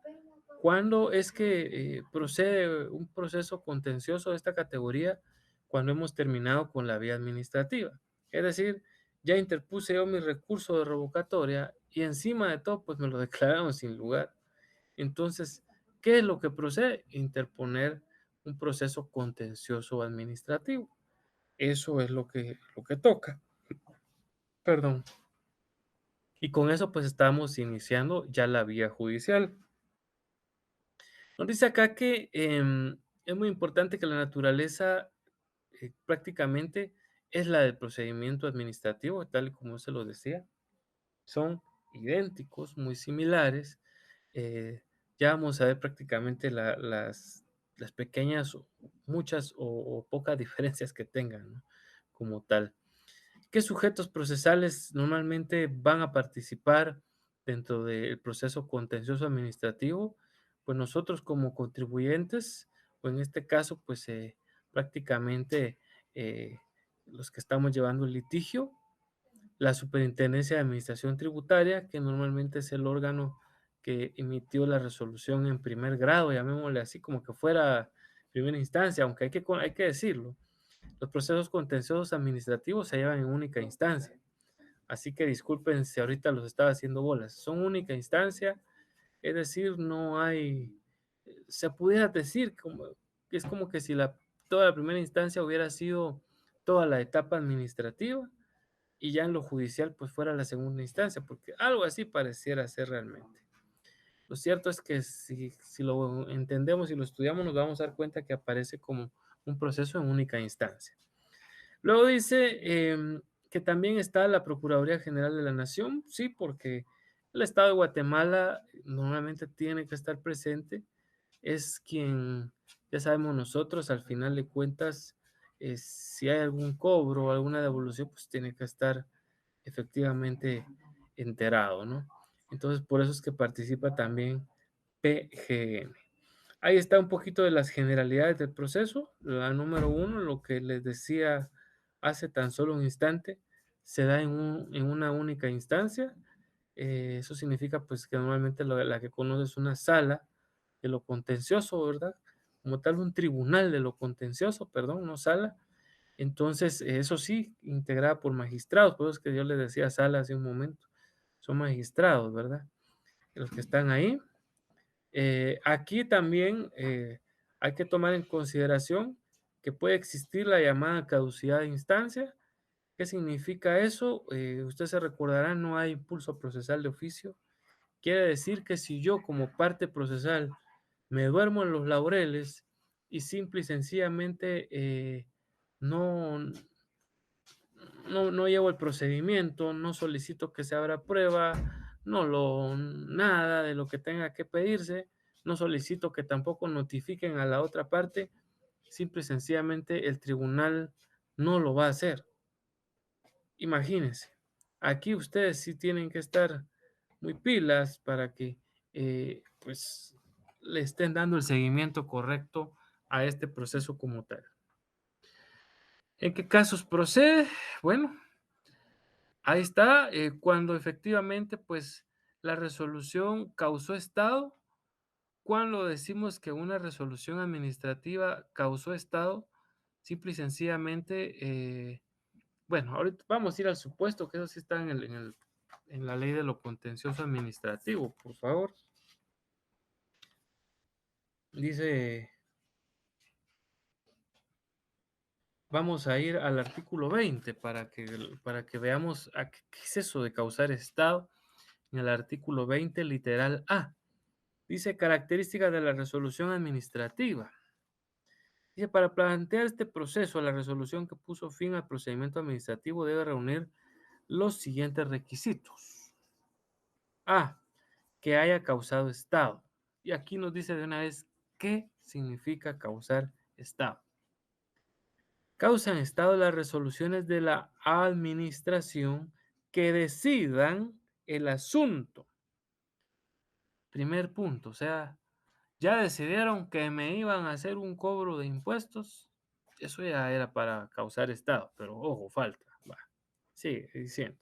cuando es que procede un proceso contencioso de esta categoría cuando hemos terminado con la vía administrativa? Es decir, ya interpuse yo mi recurso de revocatoria y encima de todo, pues me lo declararon sin lugar. Entonces, ¿qué es lo que procede? Interponer un proceso contencioso administrativo. Eso es lo que toca. Perdón. Y con eso, pues estamos iniciando ya la vía judicial. Nos dice acá que es muy importante que la naturaleza prácticamente es la del procedimiento administrativo, tal y como se lo decía. Son idénticos, muy similares. eh, ya vamos a ver prácticamente las pequeñas, muchas o pocas diferencias que tengan, ¿no? Como tal. ¿Qué sujetos procesales normalmente van a participar dentro del proceso contencioso administrativo? Pues nosotros como contribuyentes, o en este caso, pues prácticamente eh, los que estamos llevando el litigio, la Superintendencia de Administración Tributaria, que normalmente es el órgano que emitió la resolución en primer grado, llamémosle así, como que fuera primera instancia, aunque hay que decirlo. Los procesos contenciosos administrativos se llevan en única instancia. Así que disculpen si ahorita los estaba haciendo bolas. Son única instancia, es decir, no hay, se pudiera decir que es como que si toda la primera instancia hubiera sido toda la etapa administrativa y ya en lo judicial pues fuera la segunda instancia, porque algo así pareciera ser realmente. Lo cierto es que si lo entendemos y lo estudiamos nos vamos a dar cuenta que aparece como un proceso en única instancia. Luego dice que también está la Procuraduría General de la Nación, sí, porque el Estado de Guatemala normalmente tiene que estar presente, es quien, ya sabemos nosotros, al final de cuentas, si hay algún cobro o alguna devolución, pues tiene que estar efectivamente enterado, ¿no? Entonces, por eso es que participa también PGN. Ahí está un poquito de las generalidades del proceso. La número uno, lo que les decía hace tan solo un instante, se da en una única instancia. Eso significa pues que normalmente la que conoce es una sala de lo contencioso, ¿verdad? Como tal, un tribunal de lo contencioso, perdón, no sala. Entonces, eso sí, integrada por magistrados, por eso es que yo les decía sala hace un momento. Son magistrados, ¿verdad? Los que están ahí. Aquí también hay que tomar en consideración que puede existir la llamada caducidad de instancia. ¿Qué significa eso? Usted se recordará, no hay impulso procesal de oficio. Quiere decir que si yo como parte procesal me duermo en los laureles y simple y sencillamente no, no llevo el procedimiento, no solicito que se abra prueba, nada de lo que tenga que pedirse, no solicito que tampoco notifiquen a la otra parte, simple y sencillamente el tribunal no lo va a hacer. imagínense, aquí ustedes sí tienen que estar muy pilas para que pues le estén dando el seguimiento correcto a este proceso como tal. ¿En qué casos procede? Bueno, ahí está, cuando efectivamente pues la resolución causó estado. Cuando decimos que una resolución administrativa causó estado, simple y sencillamente, bueno, ahorita vamos a ir al supuesto, que eso sí está en la ley de lo contencioso administrativo, por favor. Dice, vamos a ir al artículo 20 para que veamos qué es eso de causar estado. En el artículo 20, literal A, dice características de la resolución administrativa. Dice, para plantear este proceso, la resolución que puso fin al procedimiento administrativo debe reunir los siguientes requisitos. A, que haya causado estado. Y aquí nos dice de una vez qué significa causar estado. Causan estado las resoluciones de la administración que decidan el asunto. Primer punto, o sea, ya decidieron que me iban a hacer un cobro de impuestos. Eso ya era para causar estado, pero ojo, falta. Va. Sigue diciendo.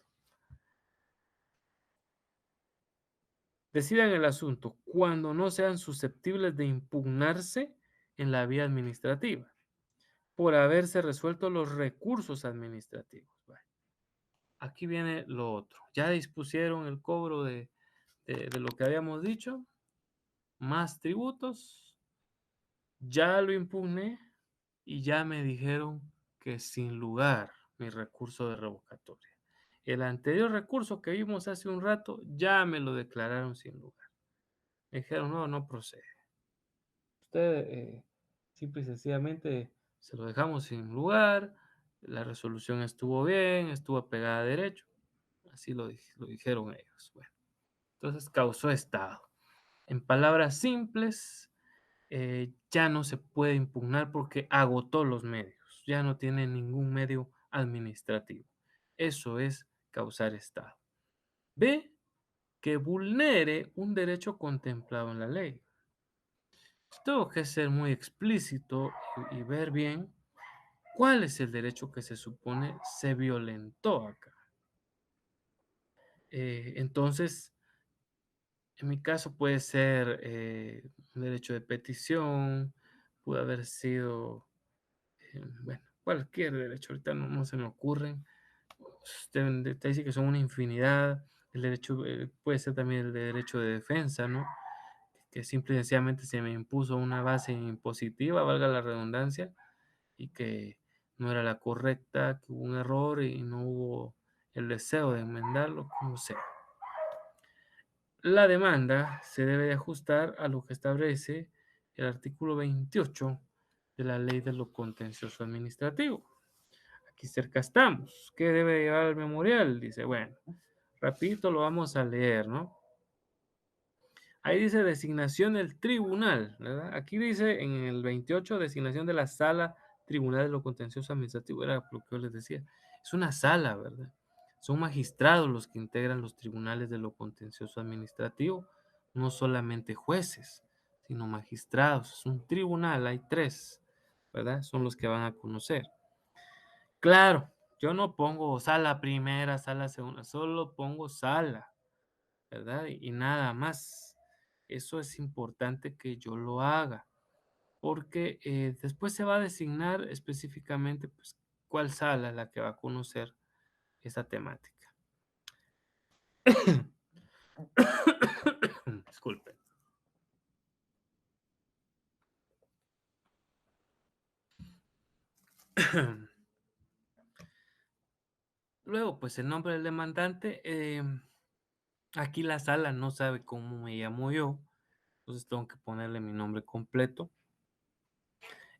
Decidan el asunto cuando no sean susceptibles de impugnarse en la vía administrativa, por haberse resuelto los recursos administrativos. Va. Aquí viene lo otro. Ya dispusieron el cobro de lo que habíamos dicho, más tributos, ya lo impugné y ya me dijeron que sin lugar mi recurso de revocatoria. El anterior recurso que vimos hace un rato ya me lo declararon sin lugar. Me dijeron, no, no procede. Usted simple y sencillamente se lo dejamos sin lugar, la resolución estuvo bien, estuvo pegada a derecho. Así lo dijeron ellos. Bueno, entonces causó estado. En palabras simples, ya no se puede impugnar porque agotó los medios, ya no tiene ningún medio administrativo. Eso es causar estado. B, que vulnere un derecho contemplado en la ley. Tengo que ser muy explícito y ver bien cuál es el derecho que se supone se violentó acá. Entonces, en mi caso puede ser un derecho de petición, puede haber sido, bueno, cualquier derecho, ahorita no se me ocurren. Te dice que son una infinidad. El derecho puede ser también el derecho de defensa, ¿no? Que simple y sencillamente se me impuso una base impositiva, valga la redundancia, y que no era la correcta, que hubo un error y no hubo el deseo de enmendarlo, como sea. La demanda se debe de ajustar a lo que establece el artículo 28 de la Ley de lo Contencioso Administrativo. Aquí cerca estamos. ¿Qué debe llevar el memorial? Dice, bueno, rapidito lo vamos a leer, ¿no? Ahí dice designación del tribunal, ¿verdad? Aquí dice en el 28 designación de la sala tribunal de lo contencioso administrativo, era lo que yo les decía. Es una sala, ¿verdad? Son magistrados los que integran los tribunales de lo contencioso administrativo, no solamente jueces, sino magistrados. Es un tribunal, hay tres, ¿verdad? Son los que van a conocer. Claro, yo no pongo sala primera, sala segunda, solo pongo sala, ¿verdad? Y nada más. Eso es importante que yo lo haga, porque después se va a designar específicamente pues, cuál sala es la que va a conocer esa temática. Disculpen. Luego, pues el nombre del demandante. Aquí la sala no sabe cómo me llamo yo, entonces tengo que ponerle mi nombre completo.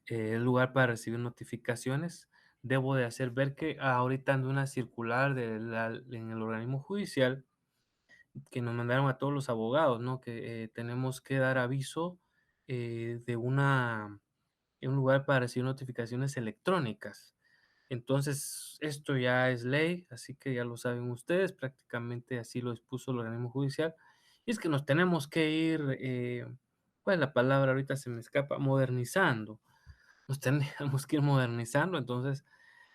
El lugar para recibir notificaciones. Debo de hacer ver que ahorita ando una circular en el organismo judicial que nos mandaron a todos los abogados, ¿no? Que tenemos que dar aviso de un lugar para recibir notificaciones electrónicas. Entonces, esto ya es ley, así que ya lo saben ustedes, prácticamente así lo expuso el organismo judicial. Y es que nos tenemos que ir, ¿cuál es la palabra? Ahorita se me escapa, modernizando. Nos tenemos que ir modernizando, entonces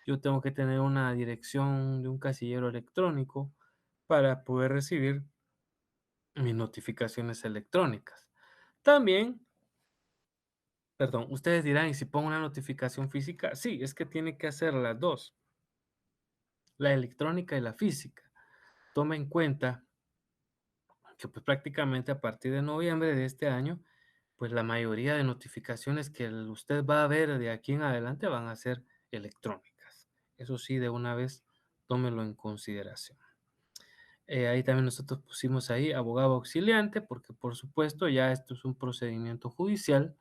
yo tengo que tener una dirección de un casillero electrónico para poder recibir mis notificaciones electrónicas. También, perdón, ustedes dirán, ¿y si pongo una notificación física? Sí, es que tiene que hacer las dos, la electrónica y la física. Tome en cuenta que pues prácticamente a partir de noviembre de este año, pues la mayoría de notificaciones que usted va a ver de aquí en adelante van a ser electrónicas. Eso sí, de una vez tómelo en consideración. Ahí también nosotros pusimos ahí abogado auxiliante, porque por supuesto ya esto es un procedimiento judicial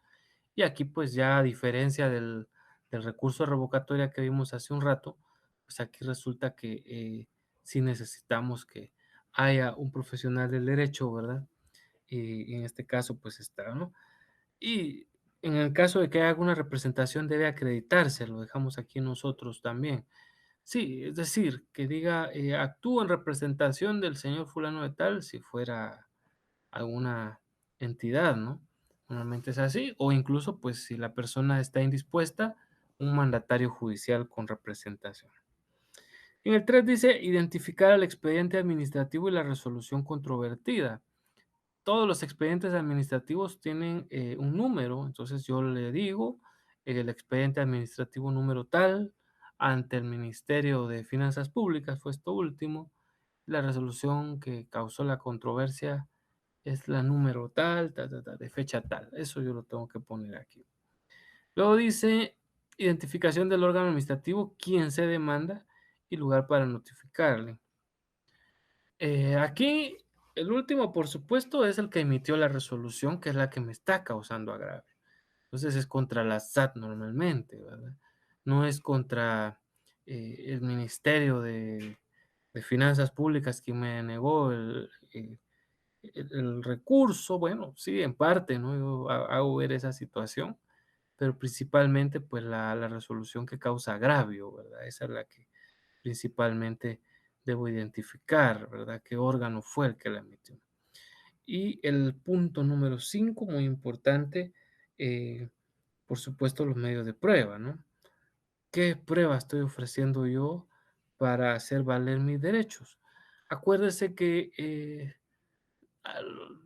y aquí pues ya a diferencia del recurso de revocatoria que vimos hace un rato, pues aquí resulta que sí necesitamos que haya un profesional del derecho, ¿verdad? Y en este caso pues está, ¿no? Y en el caso de que haya alguna representación debe acreditarse, lo dejamos aquí nosotros también. Sí, es decir, que diga, actúo en representación del señor fulano de tal, si fuera alguna entidad, ¿no? Normalmente es así, o incluso, pues, si la persona está indispuesta, un mandatario judicial con representación. En el 3 dice identificar el expediente administrativo y la resolución controvertida. Todos los expedientes administrativos tienen un número, entonces yo le digo el expediente administrativo número tal ante el Ministerio de Finanzas Públicas, fue esto último, la resolución que causó la controversia es la número tal, tal, tal, tal, de fecha tal. Eso yo lo tengo que poner aquí. Luego dice identificación del órgano administrativo, quién se demanda y lugar para notificarle. Aquí, el último, por supuesto, es el que emitió la resolución, que es la que me está causando agravio. Entonces es contra la SAT normalmente, ¿verdad? No es contra el Ministerio de Finanzas Públicas que me negó el recurso. Bueno, sí, en parte, ¿no? Yo hago ver esa situación, pero principalmente, pues la resolución que causa agravio, ¿verdad? Esa es la que principalmente debo identificar, ¿verdad? ¿Qué órgano fue el que la emitió? Y el punto número 5, muy importante, por supuesto, los medios de prueba, ¿no? ¿Qué prueba estoy ofreciendo yo para hacer valer mis derechos? Acuérdese que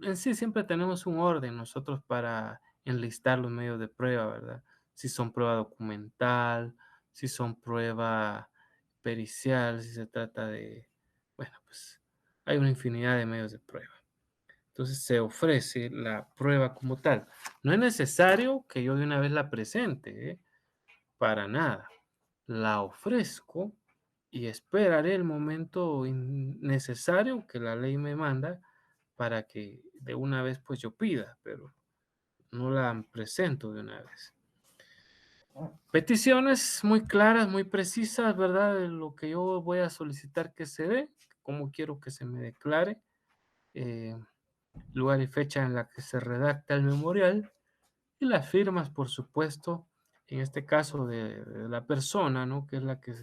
en sí siempre tenemos un orden nosotros para enlistar los medios de prueba, ¿verdad? Si son prueba documental, si son prueba pericial, si se trata de, bueno, pues hay una infinidad de medios de prueba. Entonces se ofrece la prueba como tal. No es necesario que yo de una vez la presente, ¿eh? Para nada. La ofrezco y esperaré el momento necesario que la ley me manda para que de una vez pues yo pida, pero no la presento de una vez. Peticiones muy claras, muy precisas, ¿verdad? De lo que yo voy a solicitar que se dé, cómo quiero que se me declare, eh, lugar y fecha en la que se redacta el memorial y las firmas, por supuesto, en este caso de la persona, ¿no? Que es la que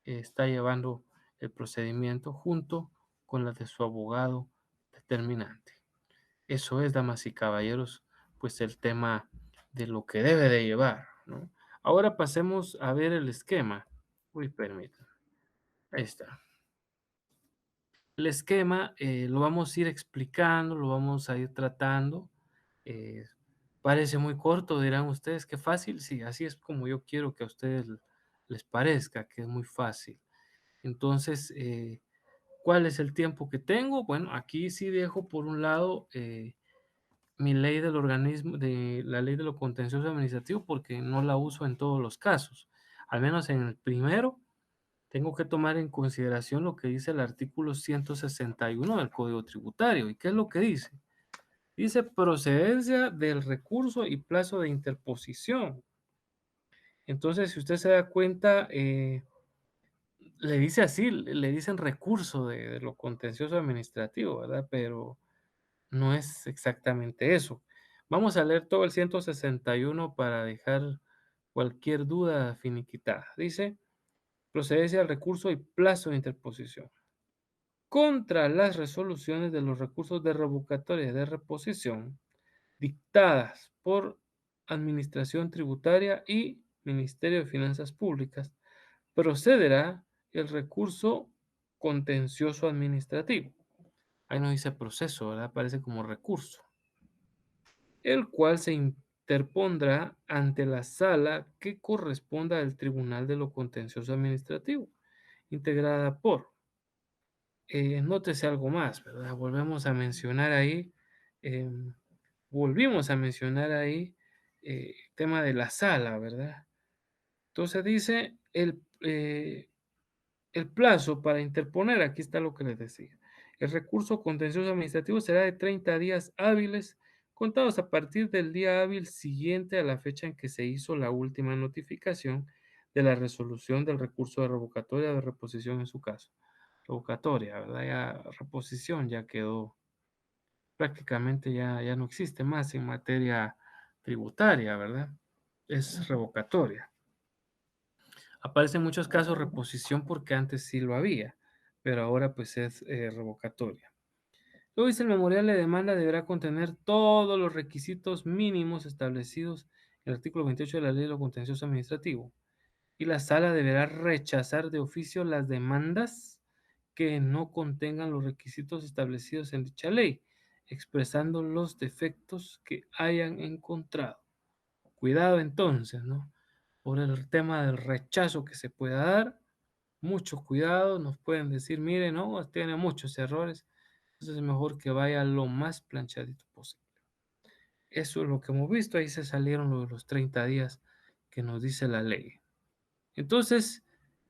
está llevando el procedimiento junto con la de su abogado determinante. Eso es, damas y caballeros, pues el tema de lo que debe de llevar, ¿no? Ahora pasemos a ver el esquema. Uy, permítanme. Ahí está. El esquema lo vamos a ir explicando, lo vamos a ir tratando. Eh, Parece muy corto, dirán ustedes, qué fácil. Sí, así es como yo quiero que a ustedes les parezca, que es muy fácil. Entonces, ¿cuál es el tiempo que tengo? Bueno, aquí sí dejo por un lado mi ley del organismo, de la ley de lo contencioso administrativo, porque no la uso en todos los casos. Al menos en el primero, tengo que tomar en consideración lo que dice el artículo 161 del Código Tributario. ¿Y qué es lo que dice? Dice procedencia del recurso y plazo de interposición. Entonces, si usted se da cuenta, le dice así, le dicen recurso de lo contencioso administrativo, ¿verdad? Pero no es exactamente eso. Vamos a leer todo el 161 para dejar cualquier duda finiquitada. Dice, procedencia al recurso y plazo de interposición. Contra las resoluciones de los recursos de revocatoria y de reposición dictadas por Administración Tributaria y Ministerio de Finanzas Públicas, procederá el recurso contencioso administrativo. Ahí no dice proceso, ¿verdad? Aparece como recurso, el cual se interpondrá ante la sala que corresponda al Tribunal de lo Contencioso Administrativo, integrada por, nótese algo más, ¿verdad? Em, Volvimos a mencionar ahí tema de la sala, ¿verdad? Entonces dice el plazo para interponer, aquí está lo que les decía. El recurso contencioso administrativo será de 30 días hábiles, contados a partir del día hábil siguiente a la fecha en que se hizo la última notificación de la resolución del recurso de revocatoria o de reposición en su caso. Revocatoria, ¿verdad? Ya reposición ya quedó, prácticamente ya no existe más en materia tributaria, ¿verdad? Es revocatoria. Aparece en muchos casos reposición porque antes sí lo había, pero ahora pues es revocatoria. Luego dice el memorial de demanda deberá contener todos los requisitos mínimos establecidos en el artículo 28 de la Ley de lo Contencioso Administrativo y la sala deberá rechazar de oficio las demandas que no contengan los requisitos establecidos en dicha ley, expresando los defectos que hayan encontrado. Cuidado entonces, ¿no? Por el tema del rechazo que se pueda dar, mucho cuidado, nos pueden decir, mire, no, tiene muchos errores, entonces es mejor que vaya lo más planchadito posible. Eso es lo que hemos visto, ahí se salieron los 30 días que nos dice la ley. Entonces,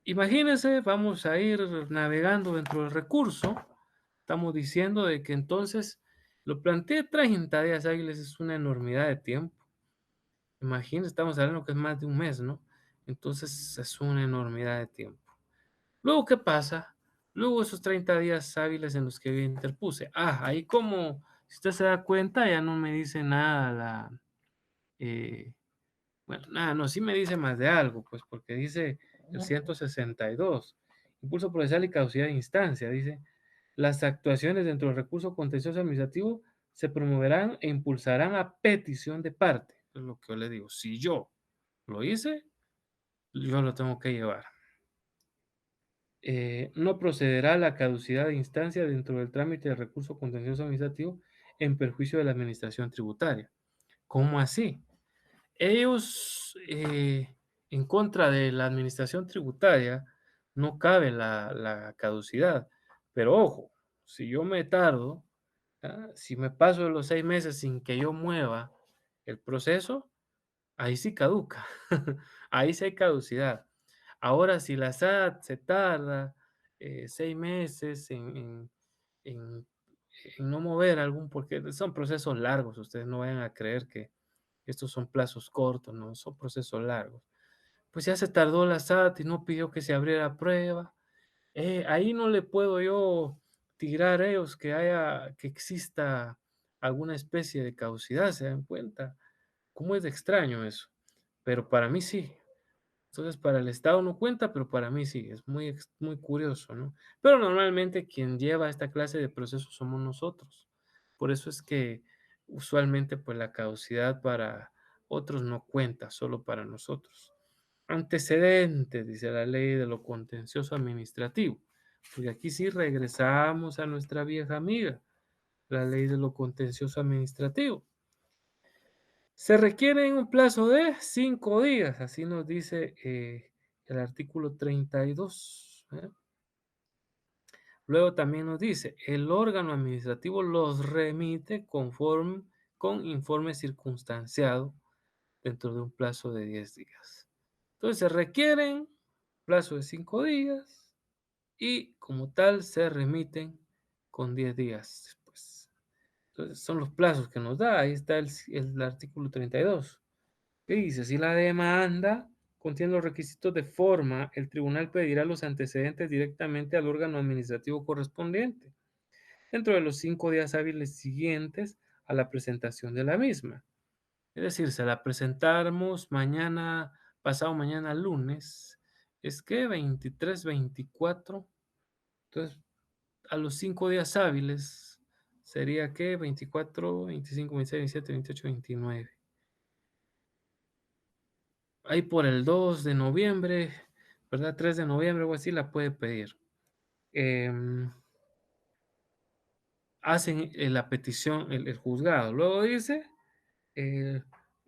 imagínense, vamos a ir navegando dentro del recurso, estamos diciendo de que entonces lo planteé 30 días hábiles, es una enormidad de tiempo. Imagínense, estamos hablando que es más de un mes, ¿no? Entonces es una enormidad de tiempo. Luego, ¿qué pasa? Luego esos 30 días hábiles en los que interpuse. Ahí como, si usted se da cuenta, ya no me dice nada eh, bueno, nada, no, sí me dice más de algo, pues porque dice el 162, impulso procesal y caducidad de instancia, dice, las actuaciones dentro del recurso contencioso administrativo se promoverán e impulsarán a petición de parte. Es lo que yo le digo, si yo lo hice, yo lo tengo que llevar. No procederá a la caducidad de instancia dentro del trámite de recurso contencioso administrativo en perjuicio de la administración tributaria. ¿Cómo así? Ellos, en contra de la administración tributaria, no cabe la caducidad. Pero ojo, si yo me tardo, si me paso de los 6 meses sin que yo mueva el proceso, ahí sí caduca. Ahí sí hay caducidad. Ahora, si la SAT se tarda 6 meses en- en no mover algún, porque son procesos largos, ustedes no vayan a creer que estos son plazos cortos, no, son procesos largos. Pues ya se tardó la SAT y no pidió que se abriera prueba. Ahí no le puedo yo tirar a ellos que exista alguna especie de caducidad, ¿se dan cuenta? ¿Cómo es de extraño eso? Pero para mí sí. Entonces, para el Estado no cuenta, pero para mí sí, es muy curioso, ¿no? Pero normalmente quien lleva esta clase de procesos somos nosotros. Por eso es que usualmente pues la caducidad para otros no cuenta, solo para nosotros. Antecedentes, dice la ley de lo contencioso administrativo. Porque aquí sí regresamos a nuestra vieja amiga, la ley de lo contencioso administrativo. Se requiere en un plazo de 5 días, así nos dice el artículo 32. Luego también nos dice, el órgano administrativo los remite conforme con informe circunstanciado dentro de un plazo de 10 días. Entonces se requieren plazo de 5 días y como tal se remiten con 10 días después. Entonces son los plazos que nos da, ahí está el artículo 32. ¿Qué dice? Si la demanda contiene los requisitos de forma, el tribunal pedirá los antecedentes directamente al órgano administrativo correspondiente, dentro de los 5 días hábiles siguientes a la presentación de la misma. Es decir, se la presentamos mañana, pasado mañana lunes, es que 23, 24. Entonces, a los 5 días hábiles sería que 24, 25, 26, 27, 28, 29. Ahí por el 2 de noviembre, ¿verdad? 3 de noviembre o así la puede pedir. Em, hacen la petición el juzgado. Luego dice eh,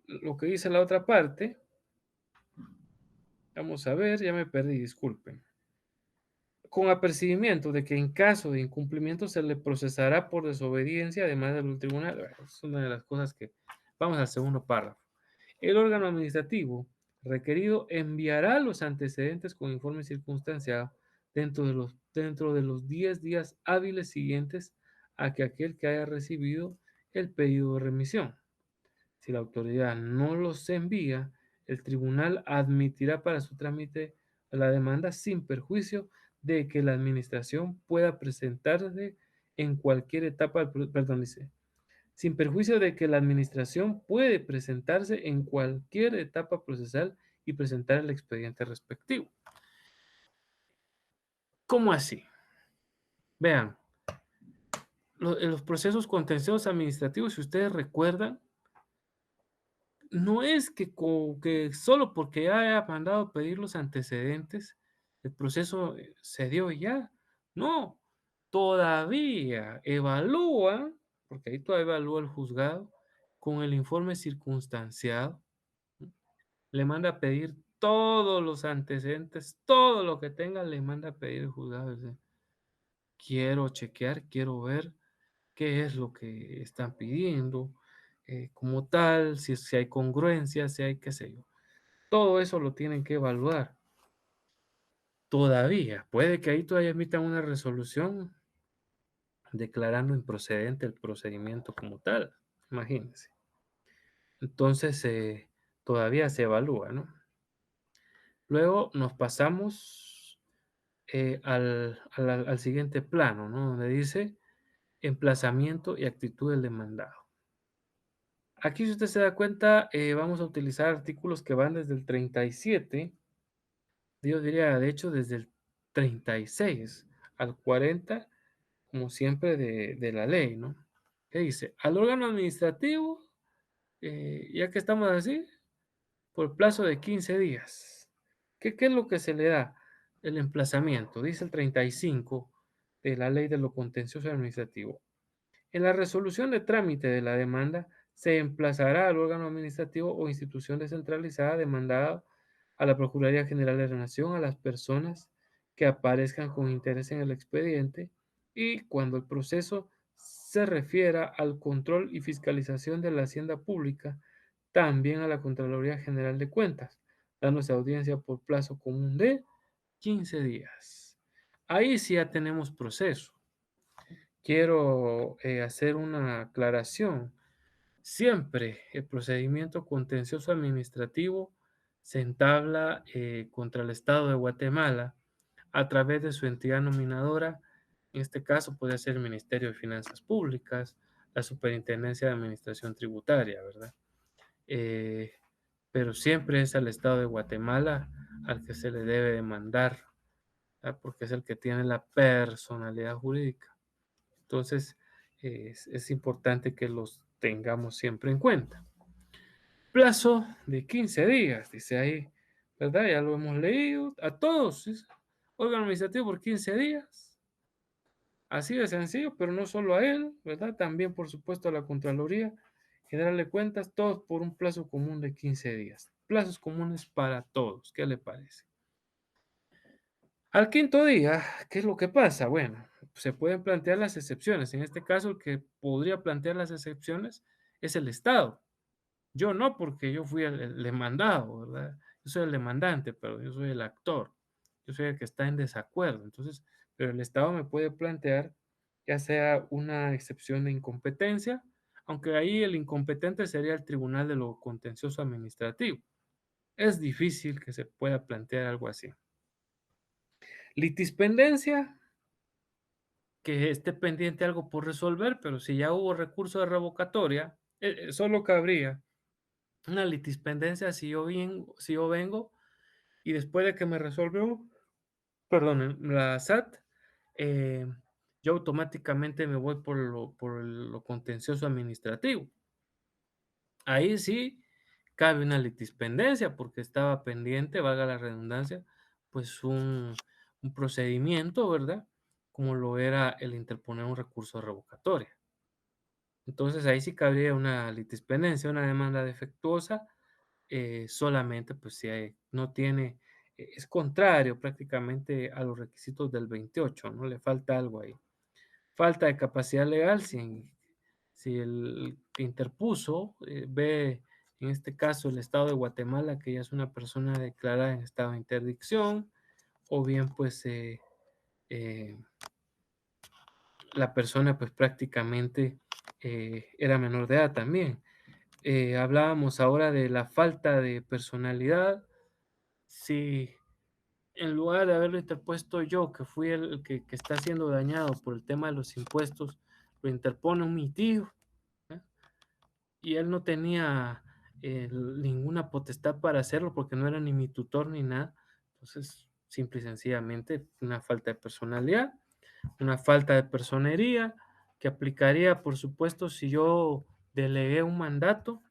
lo que dice la otra parte. Vamos a ver, ya me perdí, disculpen. Con apercibimiento de que en caso de incumplimiento se le procesará por desobediencia, además del tribunal. Bueno, es una de las cosas que... Vamos al segundo párrafo. El órgano administrativo requerido enviará los antecedentes con informe circunstanciado dentro de los 10 días hábiles siguientes a que aquel que haya recibido el pedido de remisión. Si la autoridad no los envía, el tribunal admitirá para su trámite la demanda sin perjuicio de que la administración pueda presentarse en cualquier etapa, perdón, dice, sin perjuicio de que la administración puede presentarse en cualquier etapa procesal y presentar el expediente respectivo. ¿Cómo así? Vean, en los procesos contenciosos administrativos, si ustedes recuerdan, no es que solo porque ya haya mandado a pedir los antecedentes, el proceso se dio ya. No, todavía evalúa, porque ahí todavía evalúa el juzgado, con el informe circunstanciado, le manda a pedir todos los antecedentes, todo lo que tenga, le manda a pedir el juzgado. Dice, quiero chequear, quiero ver qué es lo que están pidiendo, como tal, si hay congruencia, si hay qué sé yo. Todo eso lo tienen que evaluar. Todavía, puede que ahí todavía emitan una resolución declarando improcedente el procedimiento como tal. Imagínense. Entonces, todavía se evalúa, ¿no? Luego nos pasamos al siguiente plano, ¿no? Donde dice emplazamiento y actitud del demandado. Aquí, si usted se da cuenta, vamos a utilizar artículos que van desde el 37, yo diría, de hecho, desde el 36 al 40, como siempre, de la ley, ¿no? ¿Qué dice? Al órgano administrativo, ya que estamos así, por plazo de 15 días. ¿Qué es lo que se le da? El emplazamiento, dice el 35 de la ley de lo contencioso administrativo. En la resolución de trámite de la demanda, se emplazará al órgano administrativo o institución descentralizada demandada a la Procuraduría General de la Nación a las personas que aparezcan con interés en el expediente y cuando el proceso se refiera al control y fiscalización de la hacienda pública, también a la Contraloría General de Cuentas, dándose audiencia por plazo común de 15 días. Ahí sí ya tenemos proceso. Quiero hacer una aclaración. Siempre el procedimiento contencioso administrativo se entabla contra el Estado de Guatemala a través de su entidad nominadora. En este caso puede ser el Ministerio de Finanzas Públicas, la Superintendencia de Administración Tributaria, ¿verdad? Eh, pero siempre es al Estado de Guatemala al que se le debe demandar, ¿verdad? Porque es el que tiene la personalidad jurídica. Entonces, es importante que los tengamos siempre en cuenta. Plazo de 15 días, dice ahí, ¿verdad? Ya lo hemos leído. A todos, órgano administrativo por 15 días. Así de sencillo, pero no solo a él, ¿verdad? También, por supuesto, a la Contraloría General de Cuentas, todos por un plazo común de 15 días. Plazos comunes para todos. ¿Qué le parece? Al quinto día, ¿qué es lo que pasa? Bueno, se pueden plantear las excepciones. En este caso, el que podría plantear las excepciones es el Estado. Yo no, porque yo fui el demandado, ¿verdad? Yo soy el demandante, pero yo soy el actor. Yo soy el que está en desacuerdo. Entonces, pero el Estado me puede plantear ya sea una excepción de incompetencia, aunque ahí el incompetente sería el Tribunal de lo Contencioso Administrativo. Es difícil que se pueda plantear algo así. Litispendencia, que esté pendiente algo por resolver, pero si ya hubo recurso de revocatoria, solo cabría una litispendencia si yo vengo Y después de que me resolvió, perdón, la SAT, eh, yo automáticamente me voy por lo contencioso administrativo. Ahí sí cabe una litispendencia, porque estaba pendiente, valga la redundancia, pues un procedimiento, ¿verdad? Como lo era el interponer un recurso de revocatoria. Entonces ahí sí cabría una litispendencia, una demanda defectuosa, solamente pues si no tiene, es contrario prácticamente a los requisitos del 28, ¿no? Le falta algo ahí. Falta de capacidad legal, si el que interpuso ve, en este caso, el Estado de Guatemala, que ya es una persona declarada en estado de interdicción, o bien pues eh, la persona pues prácticamente era menor de edad también. Hablábamos ahora de la falta de personalidad. Si en lugar de haberlo interpuesto yo, que fui el que está siendo dañado por el tema de los impuestos, lo interpone mi tío, ¿eh? Y él no tenía ninguna potestad para hacerlo porque no era ni mi tutor ni nada. Entonces, simple y sencillamente, una falta de personalidad, una falta de personería que aplicaría, por supuesto, si yo delegué un mandato,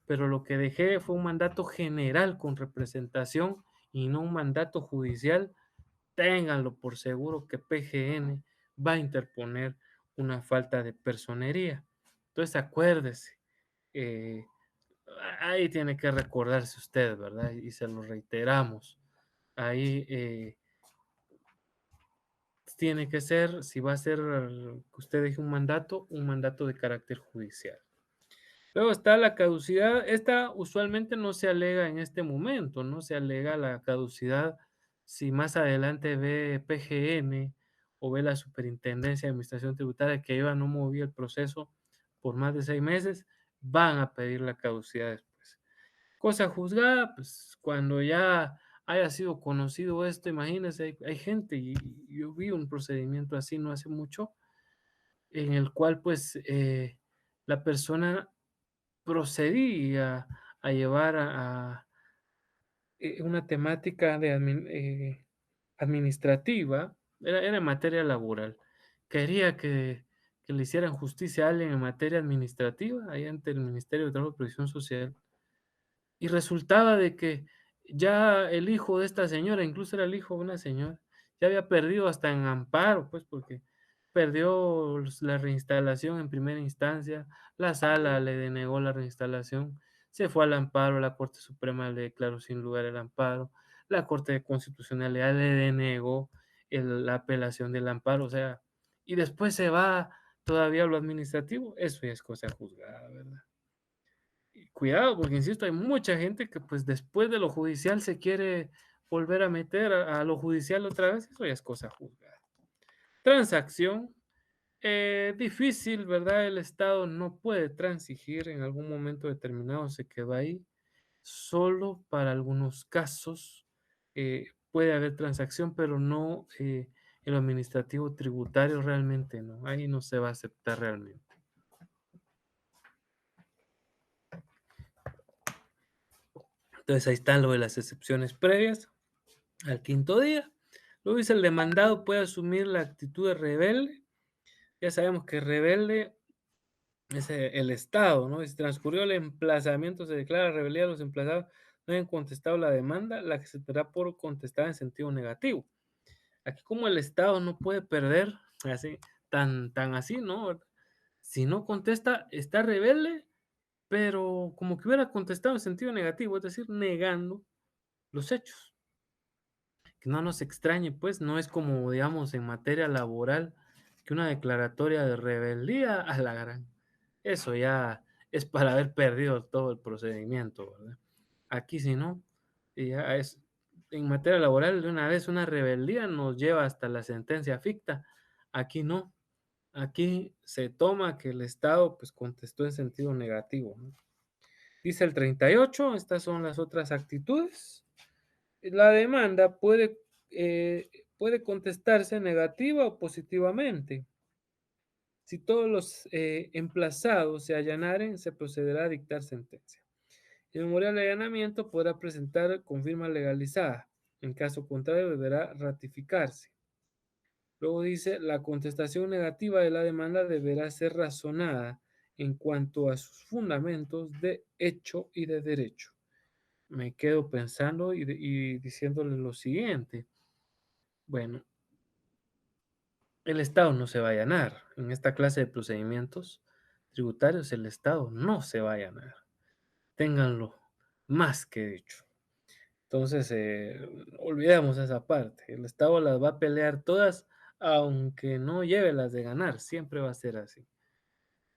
pero lo que dejé fue un mandato general con representación y no un mandato judicial. Ténganlo por seguro que PGN va a interponer una falta de personería. Entonces, acuérdese, eh, ahí tiene que recordarse usted, ¿verdad? Y se lo reiteramos. Ahí tiene que ser, si va a ser que usted deje un mandato de carácter judicial. Luego está la caducidad. Esta usualmente no se alega en este momento, no se alega la caducidad si más adelante ve PGN o ve la Superintendencia de Administración Tributaria que iba no movía el proceso por más de 6 meses, van a pedir la caducidad después. Cosa juzgada, pues cuando ya haya sido conocido esto, imagínense, hay gente, y yo vi un procedimiento así no hace mucho, en el cual pues la persona procedía a llevar una temática administrativa, era en materia laboral. Quería que le hicieran justicia a alguien en materia administrativa, ahí ante el Ministerio de Trabajo y Previsión Social. Y resultaba de que ya el hijo de esta señora, incluso era el hijo de una señora, ya había perdido hasta en amparo, pues porque perdió la reinstalación en primera instancia, la sala le denegó la reinstalación, se fue al amparo, la Corte Suprema le declaró sin lugar el amparo, la Corte de Constitucionalidad le denegó la apelación del amparo, o sea, y después se va todavía a lo administrativo, eso ya es cosa juzgada, ¿verdad? Cuidado, porque insisto, hay mucha gente que pues después de lo judicial se quiere volver a meter a lo judicial otra vez, eso ya es cosa juzgada. Transacción, difícil, ¿verdad? El Estado no puede transigir, en algún momento determinado se quedó ahí, solo para algunos casos puede haber transacción, pero no en lo administrativo tributario realmente no, ahí no se va a aceptar realmente. Entonces ahí están lo de las excepciones previas al quinto día. Luego dice el demandado puede asumir la actitud de rebelde. Ya sabemos que rebelde es el Estado, ¿no? Si transcurrió el emplazamiento, se declara rebeldía a los emplazados, no hayan contestado la demanda, la que se tendrá por contestada en sentido negativo. Aquí como el Estado no puede perder, así, tan así, ¿no? Si no contesta, está rebelde, pero como que hubiera contestado en sentido negativo, es decir, negando los hechos. Que no nos extrañe, pues, no es como, digamos, en materia laboral, que una declaratoria de rebeldía a la gran. Eso ya es para haber perdido todo el procedimiento, ¿verdad? Aquí si no, y ya es, en materia laboral, de una vez una rebeldía nos lleva hasta la sentencia ficta. Aquí no. Aquí se toma que el Estado pues contestó en sentido negativo, ¿no? Dice el 38, estas son las otras actitudes. La demanda puede contestarse negativa o positivamente. Si todos los emplazados se allanaren, se procederá a dictar sentencia. El memorial de allanamiento podrá presentar con firma legalizada. En caso contrario, deberá ratificarse. Luego dice, la contestación negativa de la demanda deberá ser razonada en cuanto a sus fundamentos de hecho y de derecho. Me quedo pensando y diciéndole lo siguiente. Bueno, el Estado no se va a allanar. En esta clase de procedimientos tributarios, el Estado no se va a allanar. Ténganlo más que dicho. Entonces, olvidemos esa parte. El Estado las va a pelear todas, aunque no lleve las de ganar. Siempre va a ser así.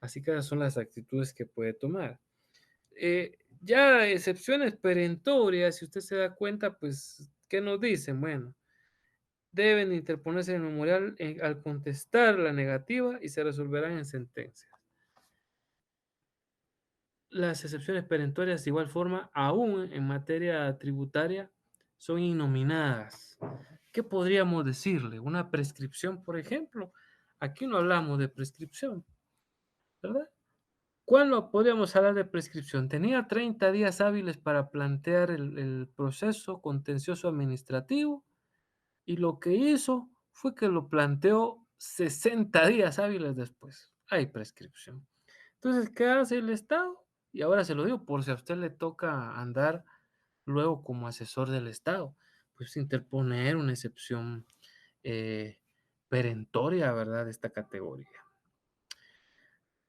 Así que esas son las actitudes que puede tomar. Ya excepciones perentorias, si usted se da cuenta, pues, ¿qué nos dicen? Bueno, deben interponerse en el memorial al contestar la negativa y se resolverán en sentencia. Las excepciones perentorias, de igual forma, aún en materia tributaria, son innominadas. ¿Qué podríamos decirle? Una prescripción, por ejemplo. Aquí no hablamos de prescripción, ¿verdad? ¿Cuándo podríamos hablar de prescripción? Tenía 30 días hábiles para plantear el proceso contencioso administrativo y lo que hizo fue que lo planteó 60 días hábiles después. Hay prescripción. Entonces, ¿qué hace el Estado? Y ahora se lo digo por si a usted le toca andar luego como asesor del Estado, pues interponer una excepción eh, perentoria, ¿verdad? De esta categoría.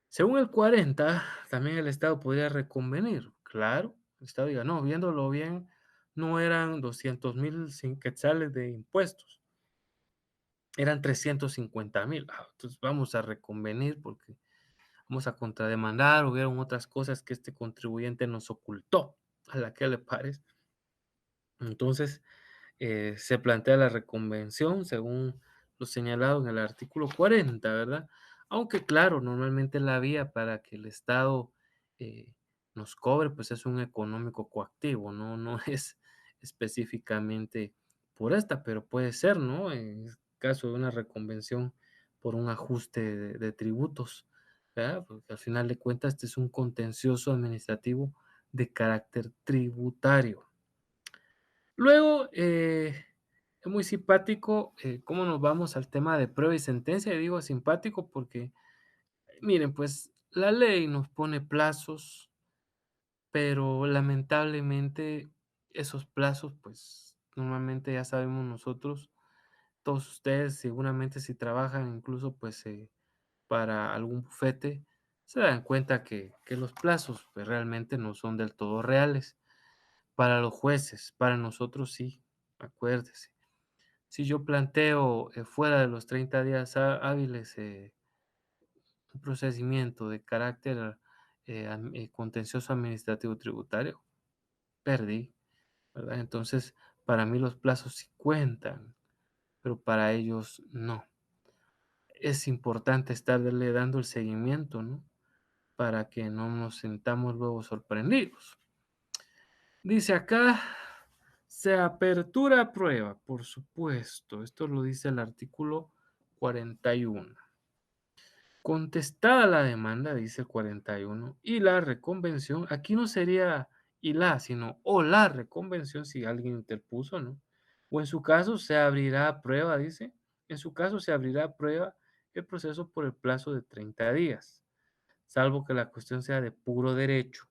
Según el 40, también el Estado podría reconvenir. Claro, el Estado diga, no, viéndolo bien, no eran 200,000 quetzales de impuestos, eran 350,000. Entonces vamos a reconvenir porque vamos a contrademandar, hubieron otras cosas que este contribuyente nos ocultó. ¿A la que le parece? Entonces, se plantea la reconvención según lo señalado en el artículo 40, ¿verdad? Aunque claro, normalmente la vía para que el Estado eh, nos cobre, pues es un económico coactivo, ¿no? No es específicamente por esta, pero puede ser, ¿no? En caso de una reconvención por un ajuste de tributos, ¿verdad? Porque al final de cuentas este es un contencioso administrativo de carácter tributario. Luego, es muy simpático cómo nos vamos al tema de prueba y sentencia. Y digo simpático porque, miren, pues la ley nos pone plazos, pero lamentablemente esos plazos, pues normalmente ya sabemos nosotros, todos ustedes seguramente si trabajan incluso pues para algún bufete, se dan cuenta que los plazos pues, realmente no son del todo reales. Para los jueces, para nosotros sí, acuérdese. Si yo planteo fuera de los 30 días hábiles un procedimiento de carácter contencioso administrativo tributario, perdí, ¿verdad? Entonces, para mí los plazos sí cuentan, pero para ellos no. Es importante estarle dando el seguimiento, ¿no? Para que no nos sintamos luego sorprendidos. Dice acá, se apertura a prueba, por supuesto. Esto lo dice el artículo 41. Contestada la demanda, dice el 41, y la reconvención, aquí no sería y la, sino o la reconvención si alguien interpuso, ¿no? O en su caso se abrirá a prueba, dice, en su caso se abrirá a prueba el proceso por el plazo de 30 días, salvo que la cuestión sea de puro derecho,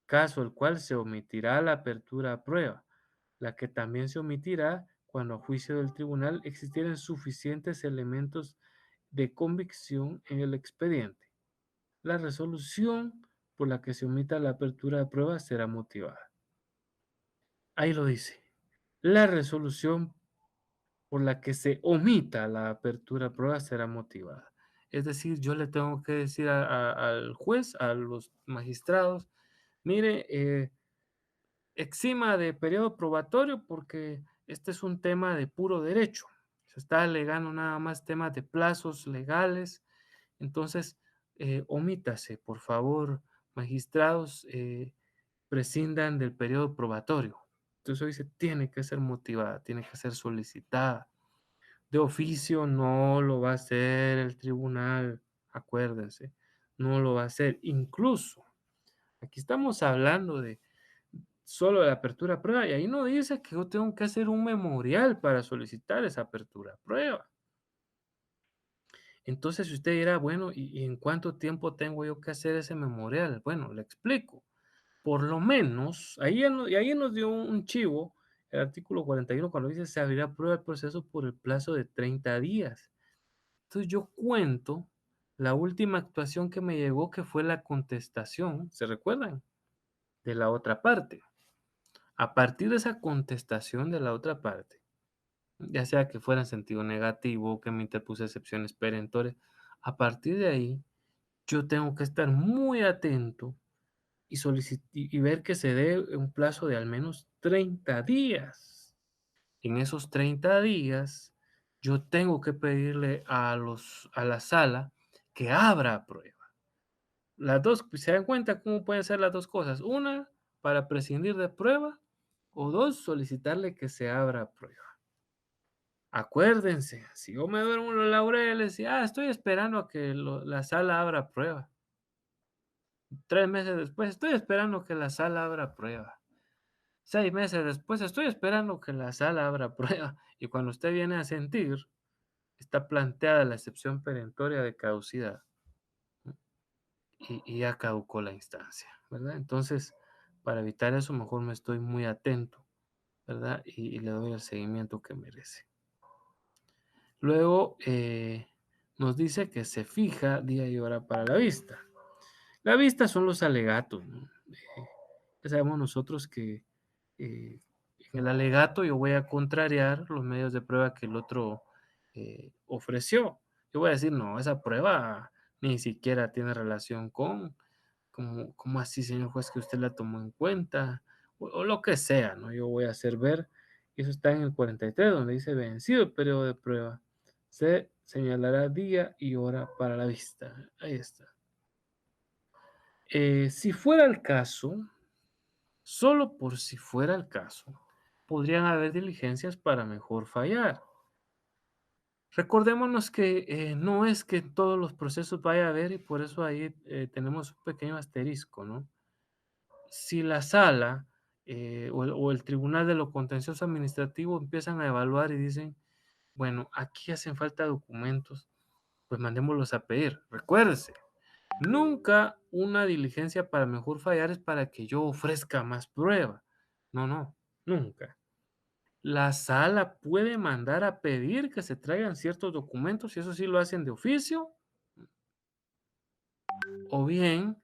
caso el cual se omitirá la apertura a prueba, la que también se omitirá cuando a juicio del tribunal existieran suficientes elementos de convicción en el expediente. La resolución por la que se omita la apertura de prueba será motivada. Ahí lo dice. La resolución por la que se omita la apertura de prueba será motivada. Es decir, yo le tengo que decir al juez, a los magistrados, mire, exima de periodo probatorio porque este es un tema de puro derecho. Se está alegando nada más temas de plazos legales. Entonces, omítase, por favor, magistrados, prescindan del periodo probatorio. Entonces hoy se tiene que ser motivada, tiene que ser solicitada. De oficio no lo va a hacer el tribunal, acuérdense, no lo va a hacer. Incluso, aquí estamos hablando solo de la apertura a prueba, y ahí no dice que yo tengo que hacer un memorial para solicitar esa apertura a prueba. Entonces, si usted dirá, bueno, ¿y en cuánto tiempo tengo yo que hacer ese memorial? Bueno, le explico. Por lo menos, ahí nos dio un chivo, el artículo 41, cuando dice se abrirá prueba el proceso por el plazo de 30 días. Entonces yo cuento la última actuación que me llegó, que fue la contestación, ¿se recuerdan? De la otra parte. A partir de esa contestación de la otra parte, ya sea que fuera en sentido negativo, que me interpuse excepciones perentorias, a partir de ahí yo tengo que estar muy atento y ver que se dé un plazo de al menos 30 días. En esos 30 días, yo tengo que pedirle a la sala que abra prueba. Las dos, ¿se dan cuenta cómo pueden ser las dos cosas? Una, para prescindir de prueba, o dos, solicitarle que se abra prueba. Acuérdense, si yo me duermo en los laureles y estoy esperando a que la sala abra prueba. 3 meses después, estoy esperando que la sala abra prueba. 6 meses después, estoy esperando que la sala abra prueba. Y cuando usted viene a sentir, está planteada la excepción perentoria de caducidad, ¿no? Y ya caducó la instancia, ¿verdad? Entonces, para evitar eso, mejor me estoy muy atento, ¿verdad? Y le doy el seguimiento que merece. Luego, nos dice que se fija día y hora para la vista. La vista son los alegatos, ¿no? Ya sabemos nosotros que en el alegato yo voy a contrariar los medios de prueba que el otro ofreció. Yo voy a decir, no, esa prueba ni siquiera tiene relación con, como así, señor juez, que usted la tomó en cuenta, o lo que sea, ¿no? Yo voy a hacer ver, y eso está en el 43, donde dice vencido el periodo de prueba. Se señalará día y hora para la vista. Ahí está. Si fuera el caso, solo por si fuera el caso, podrían haber diligencias para mejor fallar. Recordémonos que no es que en todos los procesos vaya a haber, y por eso ahí tenemos un pequeño asterisco, ¿no? Si la sala o el tribunal de lo contencioso administrativo empiezan a evaluar y dicen, bueno, aquí hacen falta documentos, pues mandémoslos a pedir. Recuérdese, nunca una diligencia para mejor fallar es para que yo ofrezca más prueba. No, no, nunca. La sala puede mandar a pedir que se traigan ciertos documentos, y eso sí lo hacen de oficio, o bien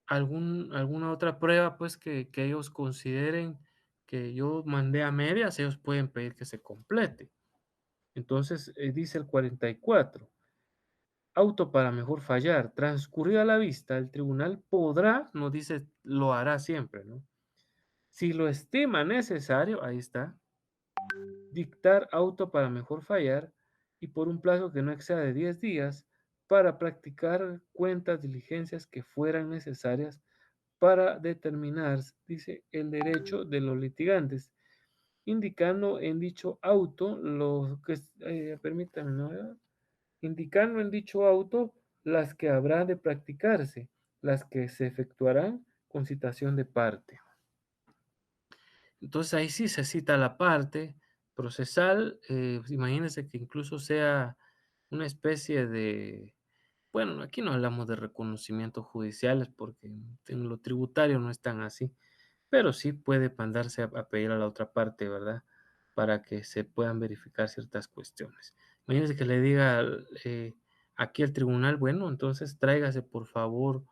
alguna otra prueba, pues que ellos consideren que yo mandé a medias, ellos pueden pedir que se complete. Entonces, dice el 44. Auto para mejor fallar. Transcurrida la vista, el tribunal podrá, no dice lo hará siempre, ¿no? Si lo estima necesario, ahí está, dictar auto para mejor fallar y por un plazo que no exceda de 10 días para practicar cuentas diligencias que fueran necesarias para determinar, dice, el derecho de los litigantes, indicando en dicho auto lo que, permítame, ¿no? Indicando en dicho auto las que habrá de practicarse, las que se efectuarán con citación de parte. Entonces ahí sí se cita la parte procesal, imagínense que incluso sea una especie de, bueno, aquí no hablamos de reconocimientos judiciales porque en lo tributario no es tan así, pero sí puede mandarse a pedir a la otra parte, ¿verdad? Para que se puedan verificar ciertas cuestiones. Imagínense que le diga aquí el tribunal, bueno, entonces tráigase por favor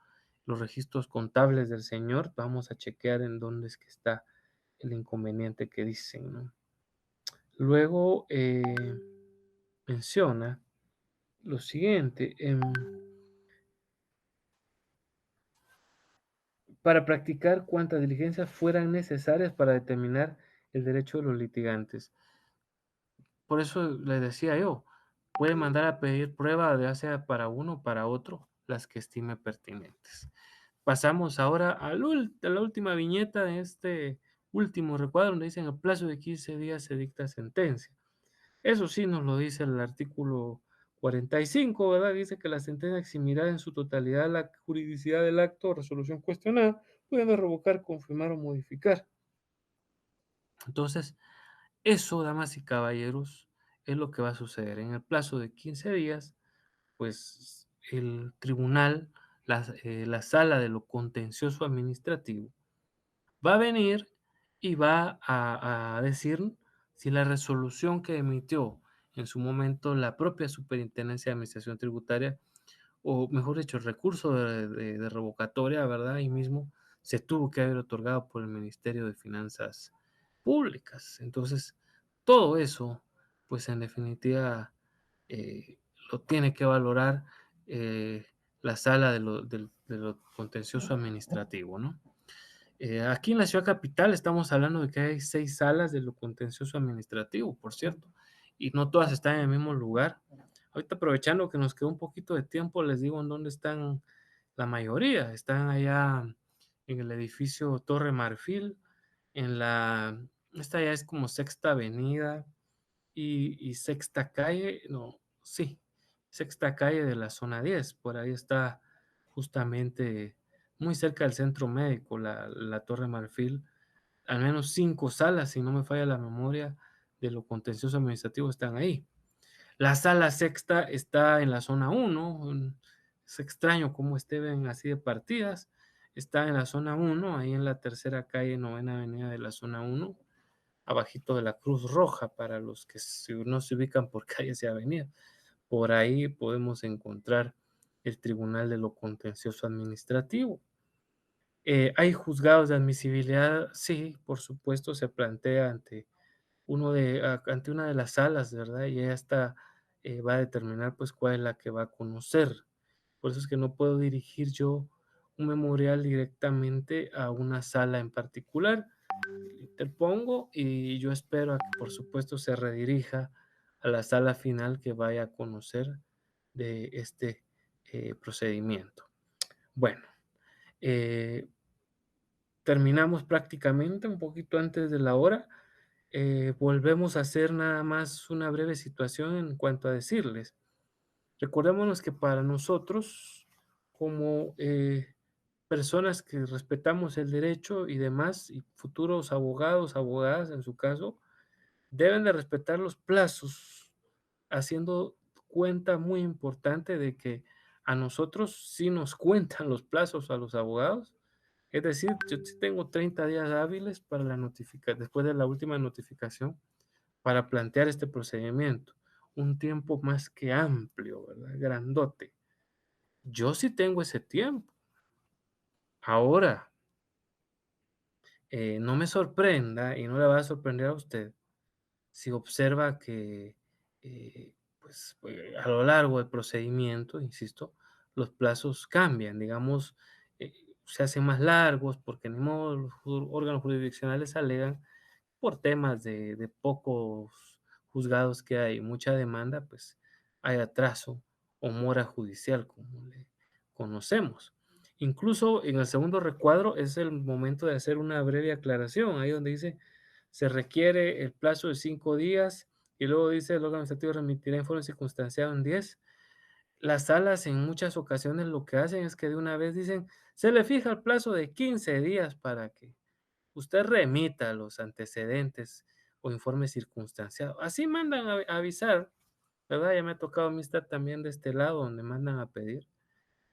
los registros contables del señor, vamos a chequear en dónde es que está el inconveniente que dicen, ¿no? Luego menciona lo siguiente, para practicar cuantas diligencias fueran necesarias para determinar el derecho de los litigantes. Por eso le decía yo, puede mandar a pedir prueba, ya sea para uno o para otro, las que estime pertinentes. Pasamos ahora a la última viñeta de este último recuadro, donde dicen a plazo de 15 días se dicta sentencia. Eso sí nos lo dice el artículo 45, ¿verdad? Dice que la sentencia eximirá en su totalidad la juridicidad del acto o resolución cuestionada pudiendo revocar, confirmar o modificar. Entonces, eso, damas y caballeros, es lo que va a suceder. En el plazo de 15 días, pues el tribunal, la sala de lo contencioso administrativo, va a venir y va a decir si la resolución que emitió en su momento la propia Superintendencia de Administración Tributaria, o mejor dicho, el recurso de revocatoria, ¿verdad? Ahí mismo se tuvo que haber otorgado por el Ministerio de Finanzas Públicas. Entonces, todo eso, pues en definitiva, eh, lo tiene que valorar eh, la sala de lo contencioso administrativo, ¿no? Aquí en la ciudad capital estamos hablando de que hay 6 salas de lo contencioso administrativo, por cierto, y no todas están en el mismo lugar. Ahorita aprovechando que nos quedó un poquito de tiempo, les digo en dónde están la mayoría. Están allá en el edificio Torre Marfil, esta ya es como Sexta Avenida y Sexta Calle, no, sí, Sexta Calle de la zona 10. Por ahí está justamente muy cerca del centro médico, la Torre Marfil. Al menos 5 salas, si no me falla la memoria, de lo contencioso administrativo están ahí. La sala sexta está en la zona 1. Es extraño cómo estén así de partidas. Está en la zona 1, ahí en la tercera calle, novena avenida de la zona 1, abajito de la Cruz Roja, para los que no se ubican por calles y avenidas. Por ahí podemos encontrar el Tribunal de lo Contencioso Administrativo. ¿Hay juzgados de admisibilidad? Sí, por supuesto, se plantea ante una de las salas, ¿verdad? Y ella va a determinar pues cuál es la que va a conocer. Por eso es que no puedo dirigir yo un memorial directamente a una sala en particular. Interpongo y yo espero a que por supuesto se redirija a la sala final que vaya a conocer de este procedimiento. Bueno, eh, terminamos prácticamente un poquito antes de la hora. Volvemos a hacer nada más una breve situación en cuanto a decirles. Recordémonos que para nosotros, como personas que respetamos el derecho y demás, y futuros abogados, abogadas en su caso, deben de respetar los plazos, haciendo cuenta muy importante de que a nosotros sí nos cuentan los plazos a los abogados. Es decir, yo sí tengo 30 días hábiles para después de la última notificación para plantear este procedimiento. Un tiempo más que amplio, ¿verdad? Grandote. Yo sí tengo ese tiempo. Ahora, no me sorprenda y no le va a sorprender a usted si observa que a lo largo del procedimiento, insisto, los plazos cambian, digamos, eh, se hacen más largos porque ni modo los órganos jurisdiccionales alegan por temas de pocos juzgados que hay, mucha demanda, pues hay atraso o mora judicial, como le conocemos. Incluso en el segundo recuadro es el momento de hacer una breve aclaración, ahí donde dice se requiere el plazo de 5 días y luego dice el órgano administrativo remitirá informe circunstanciado en 10. Las salas en muchas ocasiones lo que hacen es que de una vez dicen, se le fija el plazo de 15 días para que usted remita los antecedentes o informe circunstanciado. Así mandan a avisar, ¿verdad? Ya me ha tocado a mí estar también de este lado donde mandan a pedir.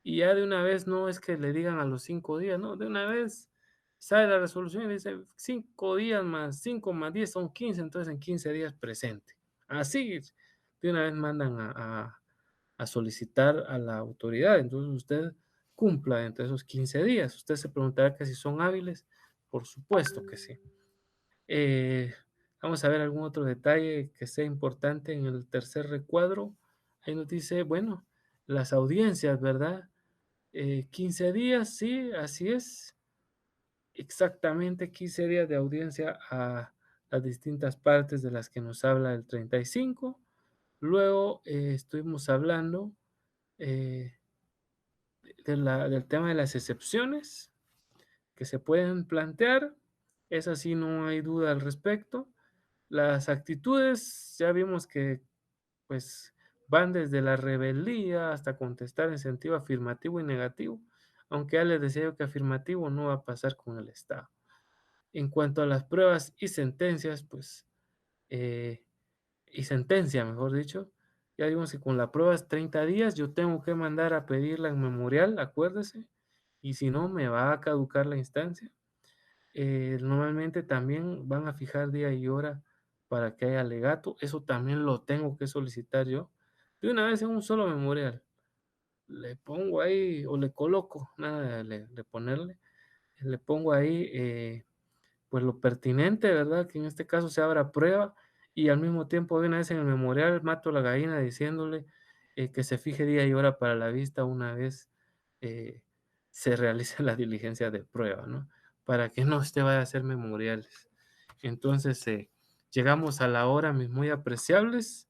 Y ya de una vez no es que le digan a los 5 días, no, de una vez sale la resolución y dice 5 días más 5 más 10 son 15, entonces en 15 días presente. Así de una vez mandan a solicitar a la autoridad. Entonces usted cumpla entre esos 15 días. Usted se preguntará que si son hábiles. Por supuesto que sí. Eh, Vamos a ver algún otro detalle que sea importante en el tercer recuadro. Ahí nos dice, bueno, las audiencias, ¿verdad? 15 días, sí, así es. Exactamente 15 días de audiencia a las distintas partes de las que nos habla el 35. Luego estuvimos hablando eh, del tema de las excepciones que se pueden plantear. Es así, no hay duda al respecto. Las actitudes, ya vimos que pues van desde la rebeldía hasta contestar en sentido afirmativo y negativo, aunque ya les decía yo que afirmativo no va a pasar con el Estado. En cuanto a las pruebas y sentencias, pues, eh, y sentencia, mejor dicho, ya digamos que con la prueba es 30 días, yo tengo que mandar a pedirla en memorial, acuérdese, y si no, me va a caducar la instancia. Normalmente también van a fijar día y hora para que haya alegato, eso también lo tengo que solicitar yo, de una vez en un solo memorial. Le pongo ahí, o le coloco, nada de ponerle, le pongo ahí, pues lo pertinente, ¿verdad? Que en este caso se abra prueba y al mismo tiempo de una vez en el memorial mato la gallina diciéndole que se fije día y hora para la vista una vez eh, se realice la diligencia de prueba, ¿no? Para que no usted vaya a hacer memoriales. Entonces, llegamos a la hora, mis muy apreciables.